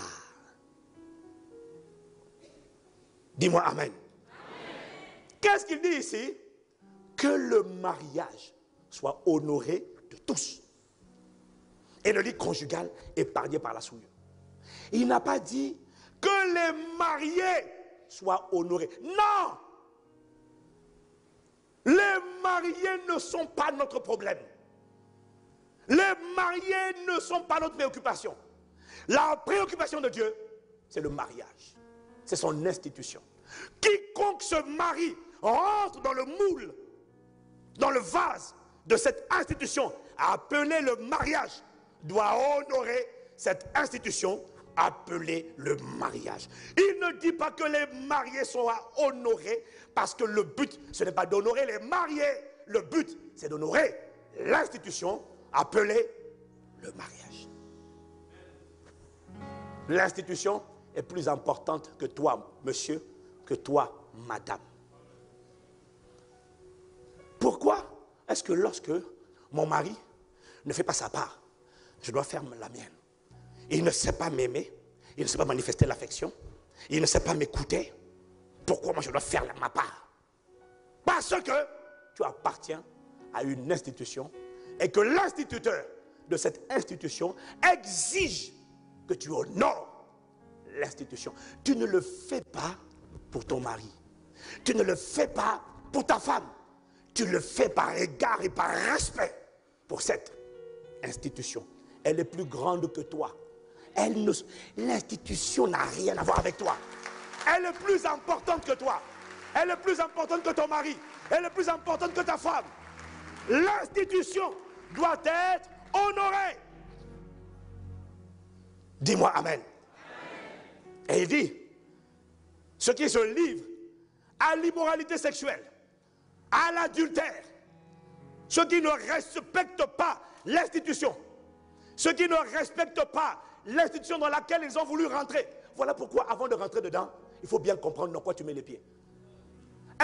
S1: Dis-moi Amen. Qu'est-ce qu'il dit ici? Que le mariage soit honoré de tous. Et le lit conjugal épargné par la souillure. Il n'a pas dit que les mariés soient honorés. Non! Les mariés ne sont pas notre problème. Les mariés ne sont pas notre préoccupation. La préoccupation de Dieu, c'est le mariage. C'est son institution. Quiconque se marie rentre dans le moule, dans le vase de cette institution appelée le mariage, doit honorer cette institution appelée le mariage. Il ne dit pas que les mariés sont à honorer parce que le but, ce n'est pas d'honorer les mariés. Le but, c'est d'honorer l'institution appelée le mariage. L'institution est plus importante que toi, monsieur, que toi, madame. Pourquoi est-ce que lorsque mon mari ne fait pas sa part, je dois faire la mienne? Il ne sait pas m'aimer, il ne sait pas manifester l'affection, il ne sait pas m'écouter. Pourquoi moi je dois faire ma part? Parce que tu appartiens à une institution et que l'instituteur de cette institution exige que tu honores l'institution. Tu ne le fais pas pour ton mari. Tu ne le fais pas pour ta femme. Tu le fais par égard et par respect pour cette institution. Elle est plus grande que toi. L'institution n'a rien à voir avec toi. Elle est plus importante que toi. Elle est plus importante que ton mari. Elle est plus importante que ta femme. L'institution doit être honorée. Dis-moi amen. Et il dit, ceux qui se livrent à l'immoralité sexuelle, à l'adultère, ceux qui ne respectent pas l'institution, ceux qui ne respectent pas l'institution dans laquelle ils ont voulu rentrer. Voilà pourquoi avant de rentrer dedans, il faut bien comprendre dans quoi tu mets les pieds.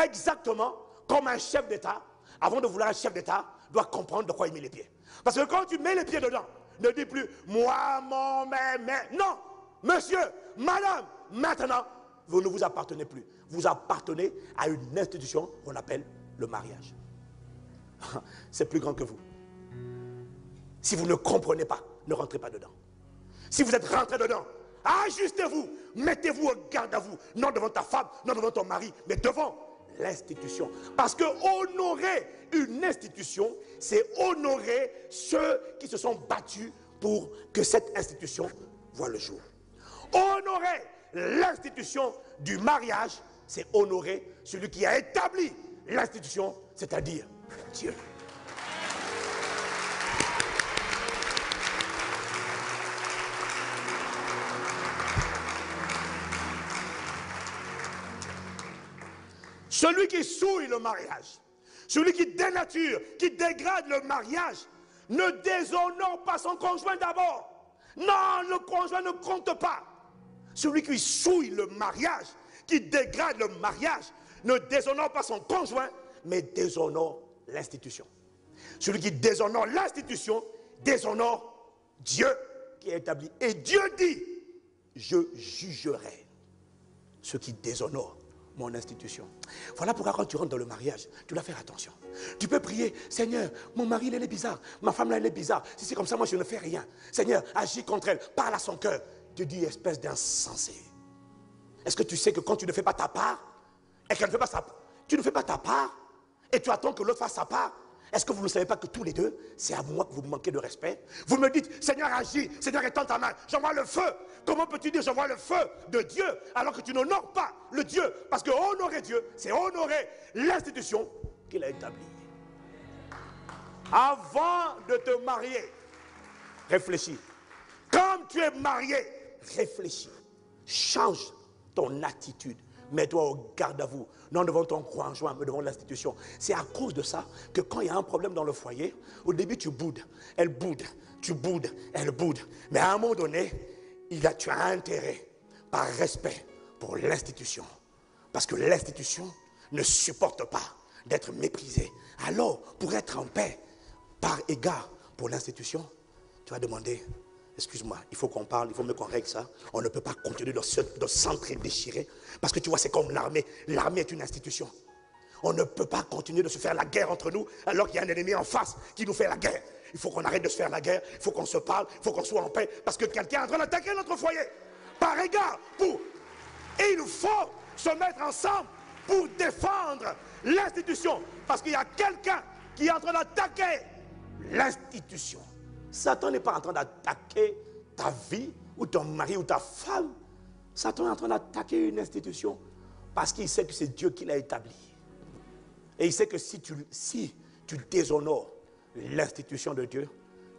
S1: Exactement comme un chef d'État, avant de vouloir être chef d'État, doit comprendre de quoi il met les pieds. Parce que quand tu mets les pieds dedans, ne dis plus moi, mon, mais. Non, monsieur, madame, maintenant, vous ne vous appartenez plus. Vous appartenez à une institution qu'on appelle le mariage. C'est plus grand que vous. Si vous ne comprenez pas, ne rentrez pas dedans. Si vous êtes rentré dedans, ajustez-vous, mettez-vous au garde à vous, non devant ta femme, non devant ton mari, mais devant l'institution. Parce que honorer une institution, c'est honorer ceux qui se sont battus pour que cette institution voie le jour. Honorer l'institution du mariage, c'est honorer celui qui a établi l'institution, c'est-à-dire Dieu. Celui qui souille le mariage, celui qui dénature, qui dégrade le mariage, ne déshonore pas son conjoint d'abord. Non, le conjoint ne compte pas. Celui qui souille le mariage, qui dégrade le mariage, ne déshonore pas son conjoint, mais déshonore l'institution. Celui qui déshonore l'institution, déshonore Dieu qui est établi. Et Dieu dit, je jugerai ceux qui déshonorent mon institution. Voilà pourquoi quand tu rentres dans le mariage, tu dois faire attention. Tu peux prier, Seigneur, mon mari, il est bizarre, ma femme, là, elle est bizarre. Si c'est comme ça, moi, je ne fais rien. Seigneur, agis contre elle, parle à son cœur. Dieu dit, espèce d'insensé. Est-ce que tu sais que quand tu ne fais pas ta part, et qu'elle ne fait pas sa part, tu ne fais pas ta part, et tu attends que l'autre fasse sa part? Est-ce que vous ne savez pas que tous les deux, c'est à moi que vous manquez de respect? Vous me dites, Seigneur agis, Seigneur étends ta main, j'envoie le feu. Comment peux-tu dire j'envoie le feu de Dieu alors que tu n'honores pas le Dieu? Parce que honorer Dieu, c'est honorer l'institution qu'il a établie. Avant de te marier, réfléchis. Comme tu es marié, réfléchis. Change ton attitude. Mets-toi au garde à vous, non devant ton conjoint, mais devant l'institution. C'est à cause de ça que quand il y a un problème dans le foyer, au début tu boudes, elle boude, tu boudes, elle boude. Mais à un moment donné, tu as intérêt, par respect pour l'institution. Parce que l'institution ne supporte pas d'être méprisée. Alors, pour être en paix, par égard pour l'institution, tu vas demander... Excuse-moi, il faut qu'on parle, il faut qu'on règle ça. On ne peut pas continuer de s'entre-déchirer. Parce que tu vois, c'est comme l'armée. L'armée est une institution. On ne peut pas continuer de se faire la guerre entre nous alors qu'il y a un ennemi en face qui nous fait la guerre. il faut qu'on arrête de se faire la guerre, il faut qu'on se parle, il faut qu'on soit en paix, parce que quelqu'un est en train d'attaquer notre foyer. Par égard, et il faut se mettre ensemble pour défendre l'institution, parce qu'il y a quelqu'un qui est en train d'attaquer l'institution. Satan n'est pas en train d'attaquer ta vie, ou ton mari, ou ta femme. Satan est en train d'attaquer une institution, parce qu'il sait que c'est Dieu qui l'a établi. Et il sait que si tu déshonores l'institution de Dieu,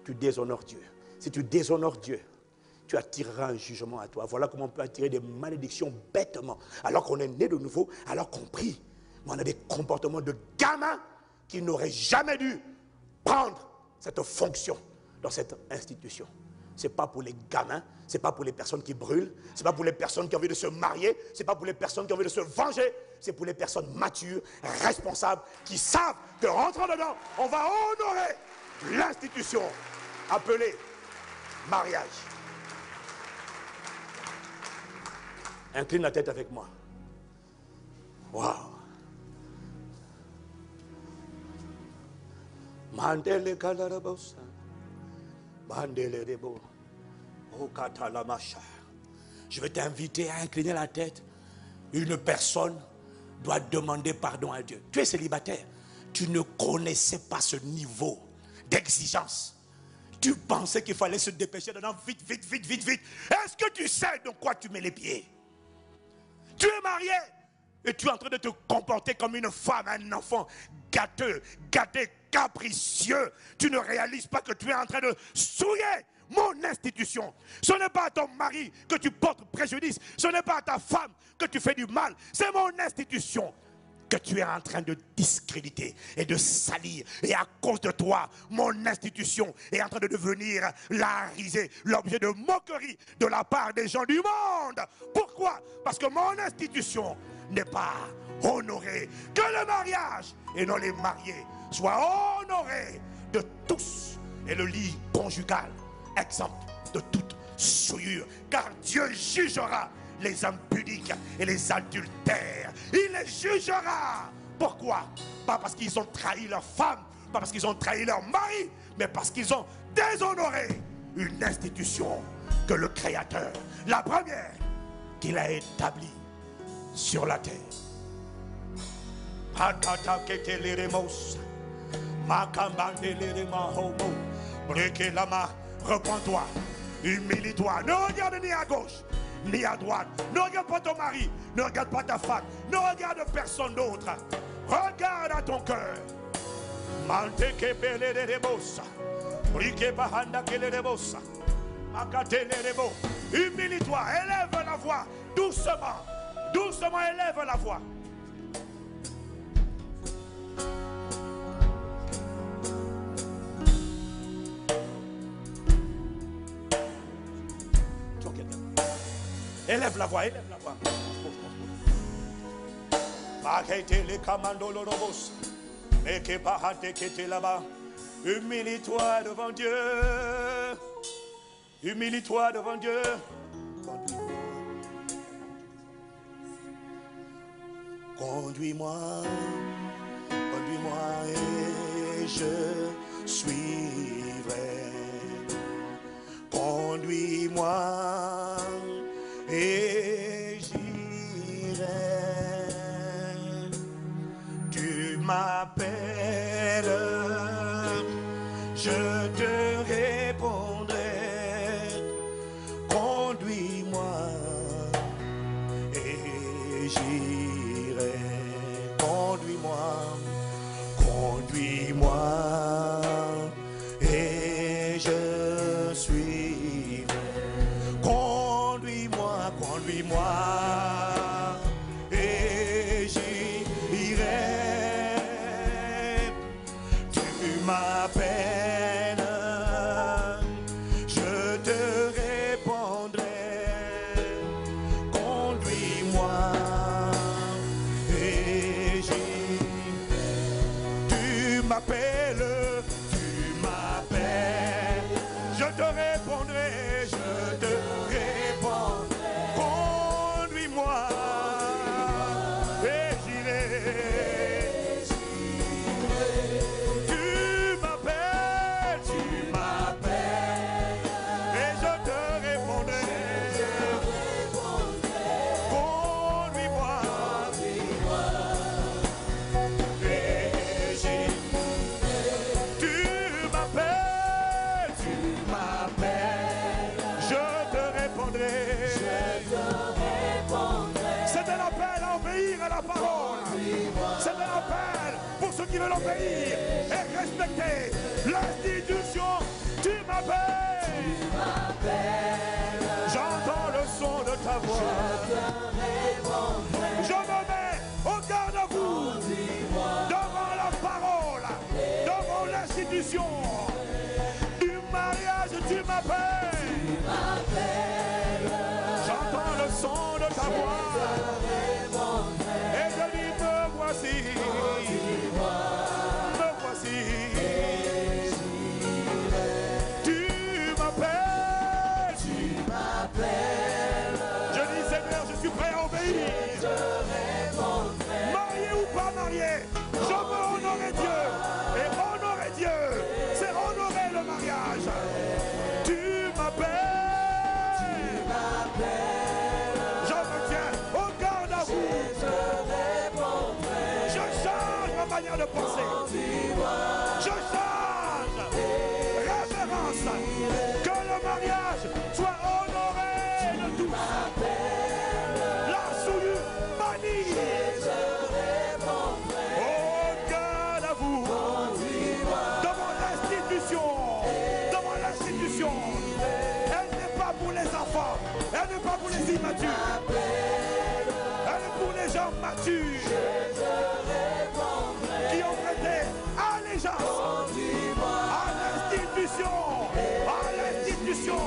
S1: tu déshonores Dieu. Si tu déshonores Dieu, tu attireras un jugement à toi. Voilà comment on peut attirer des malédictions bêtement. Alors qu'on est né de nouveau, alors qu'on prie. Mais on a des comportements de gamins qui n'auraient jamais dû prendre cette fonction dans cette institution. Ce n'est pas pour les gamins, ce n'est pas pour les personnes qui brûlent, ce n'est pas pour les personnes qui ont envie de se marier, ce n'est pas pour les personnes qui ont envie de se venger, c'est pour les personnes matures, responsables, qui savent que rentrant dedans, on va honorer l'institution appelée mariage. Incline la tête avec moi. Waouh. Mandele kalarabosa. Mandele debo. Je vais t'inviter à incliner la tête. Une personne doit demander pardon à Dieu. Tu es célibataire. Tu ne connaissais pas ce niveau d'exigence. Tu pensais qu'il fallait se dépêcher dedans vite, vite, vite, vite, vite. Est-ce que tu sais de quoi tu mets les pieds? Tu es marié et tu es en train de te comporter comme une femme, un enfant gâteux, gâté, capricieux. Tu ne réalises pas que tu es en train de souiller mon institution. Ce n'est pas à ton mari que tu portes préjudice. Ce n'est pas à ta femme que tu fais du mal. C'est mon institution que tu es en train de discréditer et de salir. Et à cause de toi, mon institution est en train de devenir la risée, l'objet de moquerie de la part des gens du monde. Pourquoi? Parce que mon institution n'est pas honorée. Que le mariage et non les mariés soient honorés de tous. Et le lit conjugal, exemple de toute souillure. Car Dieu jugera les impudiques et les adultères. Il les jugera. Pourquoi? Pas parce qu'ils ont trahi leur femme, pas parce qu'ils ont trahi leur mari, mais parce qu'ils ont déshonoré une institution que le Créateur, la première qu'il a établie sur la terre. Reprends-toi, humilie-toi, ne regarde ni à gauche ni à droite. Ne regarde pas ton mari, ne regarde pas ta femme, ne regarde personne d'autre. Regarde à ton cœur. Humilie-toi, élève la voix doucement. Doucement, élève la voix. Élève la voix, élève la voix. Humilie-toi devant Dieu. Humilie-toi devant Dieu. Conduis-moi, conduis-moi et je suivrai. Conduis-moi et j'irai. Tu m'appelles, je te répondrai. Conduis-moi et j'irai. Conduis-moi, conduis-moi et je suivrai. Conduis-moi, conduis-moi et j'irai. Tu m'appelles, je te répondrai. Conduis-moi à la parole. C'est un appel pour ceux qui veulent obéir et respecter l'institution. Tu m'appelles. J'entends le son de ta voix. Je me mets au garde à vous devant la parole, devant l'institution du mariage. Tu m'appelles. J'entends le son de ta voix et je dis me voici, me voici. Tu m'appelles. Je dis Seigneur, je suis prêt à obéir. Marié ou pas marié, je veux honorer Dieu. Et honorer Dieu, c'est honorer le mariage. Tu m'appelles. Je me tiens au garde à vous. Je change ma manière de penser. Je change. Révérence. Que le mariage soit honoré de tous. La souillure bannie. Au garde à vous. Devant l'institution. Devant l'institution. Elle n'est pas pour les enfants. Elle n'est pas pour les immatures. Elle est pour les gens matures qui ont prêté allégeance à l'institution. À l'institution.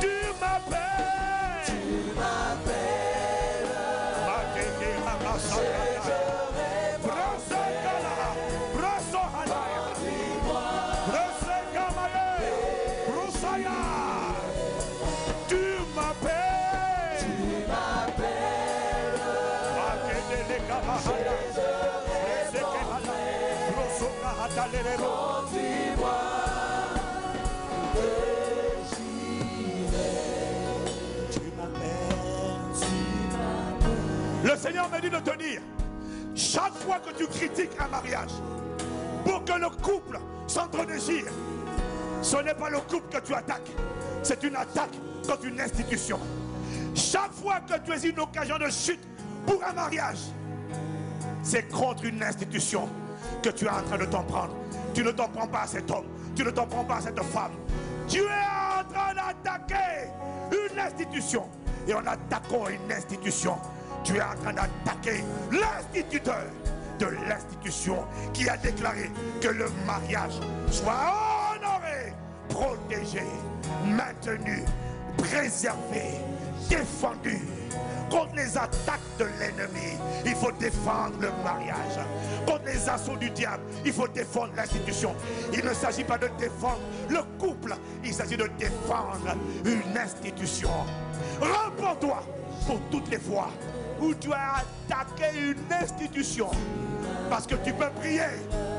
S1: Tu m'appelles. Tu m'appelles. Le Seigneur m'a dit de te dire, chaque fois que tu critiques un mariage, pour que le couple s'entrenégire, ce n'est pas le couple que tu attaques, c'est une attaque contre une institution. Chaque fois que tu es une occasion de chute pour un mariage, c'est contre une institution que tu es en train de t'en prendre. Tu ne t'en prends pas à cet homme, tu ne t'en prends pas à cette femme. Tu es en train d'attaquer une institution. Et en attaquant une institution, tu es en train d'attaquer l'instituteur de l'institution qui a déclaré que le mariage soit honoré, protégé, maintenu, préservé, défendu. Contre les attaques de l'ennemi, il faut défendre le mariage. Contre les assauts du diable, il faut défendre l'institution. Il ne s'agit pas de défendre le couple, il s'agit de défendre une institution. Repends-toi pour toutes les fois où tu as attaqué une institution. Parce que tu peux prier,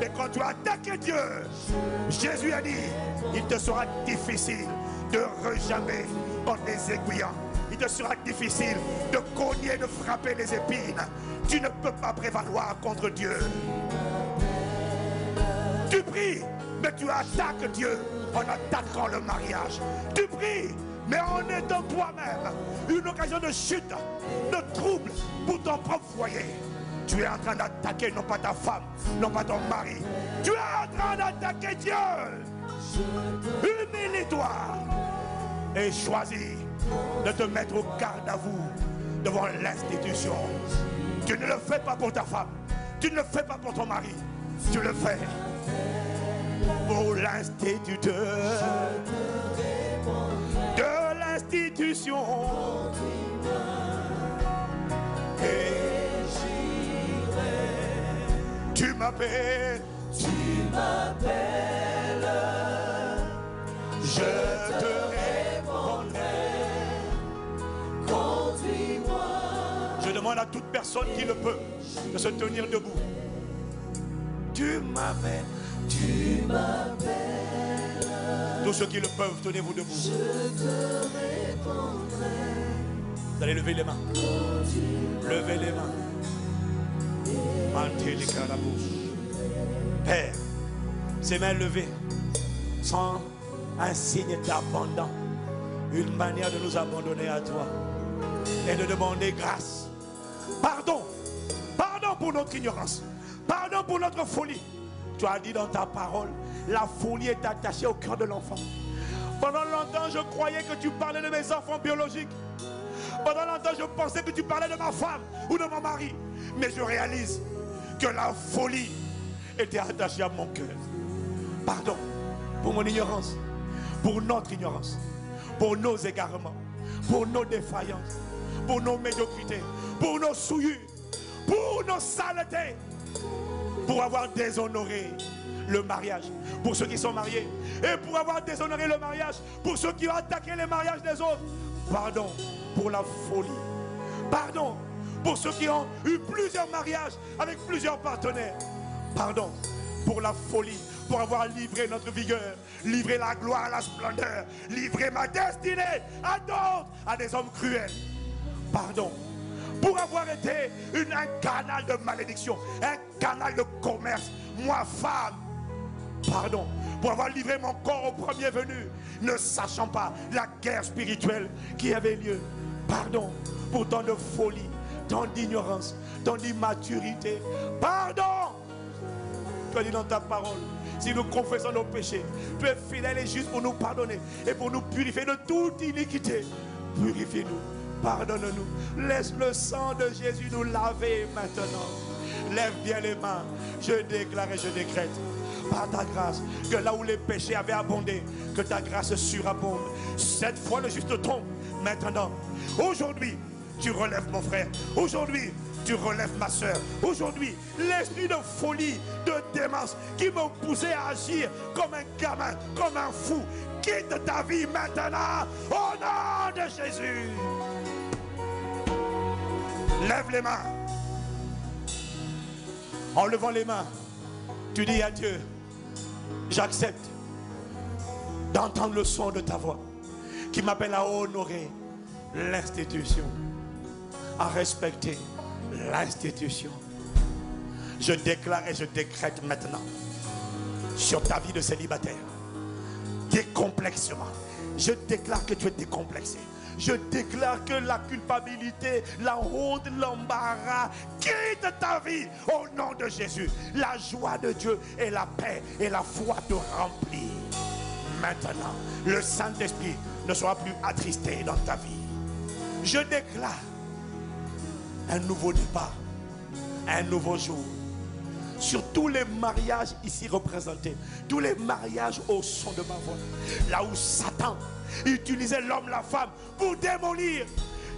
S1: mais quand tu as attaqué Dieu, Jésus a dit, il te sera difficile de rejammer contre les aiguillants. Il te sera difficile de cogner, de frapper les épines. Tu ne peux pas prévaloir contre Dieu. Tu pries, mais tu attaques Dieu en attaquant le mariage. Tu pries, mais en étant toi-même une occasion de chute, de trouble pour ton propre foyer. Tu es en train d'attaquer non pas ta femme, non pas ton mari. Tu es en train d'attaquer Dieu. Humilie-toi et choisis de te mettre au garde à vous devant l'institution. Tu ne le fais pas pour ta femme, tu ne le fais pas pour ton mari, tu le fais pour l'instituteur de l'institution. Et tu m'appelles, je te répondrai. Je demande à toute personne qui le peut de se tenir debout. Tu m'appelles. Tous ceux qui le peuvent, tenez-vous debout. Vous allez lever les mains. Levez les mains. Père, ces mains levées sont un signe d'abandon, une manière de nous abandonner à toi et de demander grâce Pardon. Pardon pour notre ignorance. Pardon pour notre folie. Tu as dit dans ta parole, la folie est attachée au cœur de l'enfant. Pendant longtemps, je croyais que tu parlais de mes enfants biologiques. Pendant longtemps, je pensais que tu parlais de ma femme ou de mon mari. Mais je réalise que la folie était attachée à mon cœur. Pardon pour mon ignorance, pour notre ignorance, pour nos égarements, pour nos défaillances, pour nos médiocrités, pour nos souillures, pour nos saletés, pour avoir déshonoré le mariage pour ceux qui sont mariés et pour avoir déshonoré le mariage pour ceux qui ont attaqué les mariages des autres. Pardon pour la folie. Pardon pour ceux qui ont eu plusieurs mariages avec plusieurs partenaires. Pardon pour la folie, pour avoir livré notre vigueur, livré la gloire, la splendeur, livré ma destinée à d'autres, à des hommes cruels. Pardon pour avoir été un canal de malédiction, un canal de commerce, moi femme. Pardon pour avoir livré mon corps au premier venu, ne sachant pas la guerre spirituelle qui avait lieu. Pardon pour tant de folie, tant d'ignorance, tant d'immaturité. Pardon. Tu as dit dans ta parole, si nous confessons nos péchés, tu es fidèle et juste pour nous pardonner et pour nous purifier de toute iniquité. Purifie-nous, pardonne-nous. Laisse le sang de Jésus nous laver maintenant. Lève bien les mains. Je déclare et je décrète par ta grâce que là où les péchés avaient abondé, que ta grâce surabonde. Cette fois le juste tombe. Maintenant, aujourd'hui, tu relèves mon frère. Aujourd'hui, tu relèves ma soeur. Aujourd'hui, l'esprit de folie, de démence qui me poussait à agir comme un gamin, comme un fou, quitte ta vie maintenant au nom de Jésus. Lève les mains. En levant les mains, tu dis à Dieu, j'accepte d'entendre le son de ta voix qui m'appelle à honorer l'institution, à respecter l'institution. Je déclare et je décrète maintenant sur ta vie de célibataire, décomplexement. Je déclare que tu es décomplexé. Je déclare que la culpabilité, la honte, l'embarras quitte ta vie au nom de Jésus. La joie de Dieu et la paix et la foi te remplissent. Maintenant, le Saint-Esprit ne sera plus attristé dans ta vie. Je déclare un nouveau départ, un nouveau jour. Sur tous les mariages ici représentés, tous les mariages au son de ma voix, là où Satan utilisait l'homme, la femme pour démolir.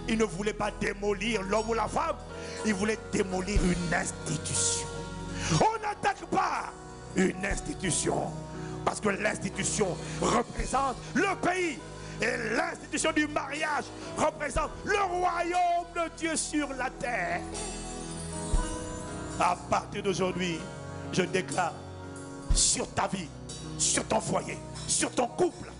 S1: Il ne voulait pas démolir l'homme ou la femme, il voulait démolir une institution. On n'attaque pas une institution parce que l'institution représente le pays et l'institution du mariage représente le royaume de Dieu sur la terre. À partir d'aujourd'hui, je déclare sur ta vie, sur ton foyer, sur ton couple,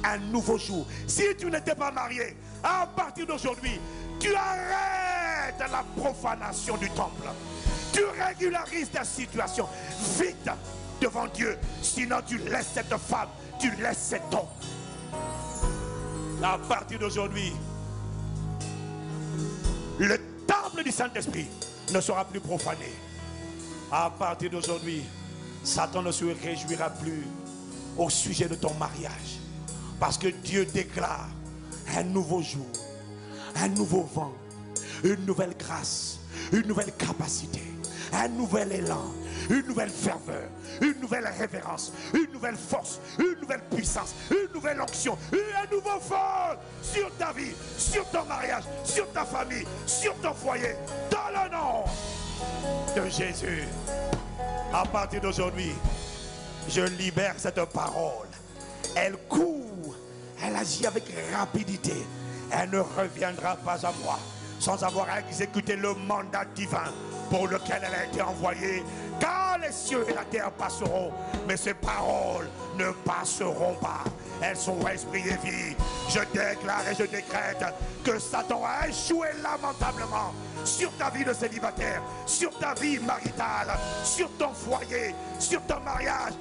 S1: un nouveau jour. Si tu n'étais pas marié, à partir d'aujourd'hui, tu arrêtes la profanation du temple. Tu régularises ta situation vite devant Dieu. Sinon tu laisses cette femme, tu laisses cet homme. À partir d'aujourd'hui, le temple du Saint-Esprit ne sera plus profané. À partir d'aujourd'hui, Satan ne se réjouira plus au sujet de ton mariage. Parce que Dieu déclare un nouveau jour, un nouveau vent, une nouvelle grâce, une nouvelle capacité, un nouvel élan, une nouvelle ferveur, une nouvelle révérence, une nouvelle force, une nouvelle puissance, une nouvelle onction, un nouveau feu sur ta vie, sur ton mariage, sur ta famille, sur ton foyer, dans le nom de Jésus. À partir d'aujourd'hui, je libère cette parole. Elle court, elle agit avec rapidité. Elle ne reviendra pas à moi sans avoir exécuté le mandat divin pour lequel elle a été envoyée. Car les cieux et la terre passeront, mais ces paroles ne passeront pas. Elles sont esprit et vie. Je déclare et je décrète que Satan a échoué lamentablement sur ta vie de célibataire, sur ta vie maritale, sur ton foyer, sur ton mariage.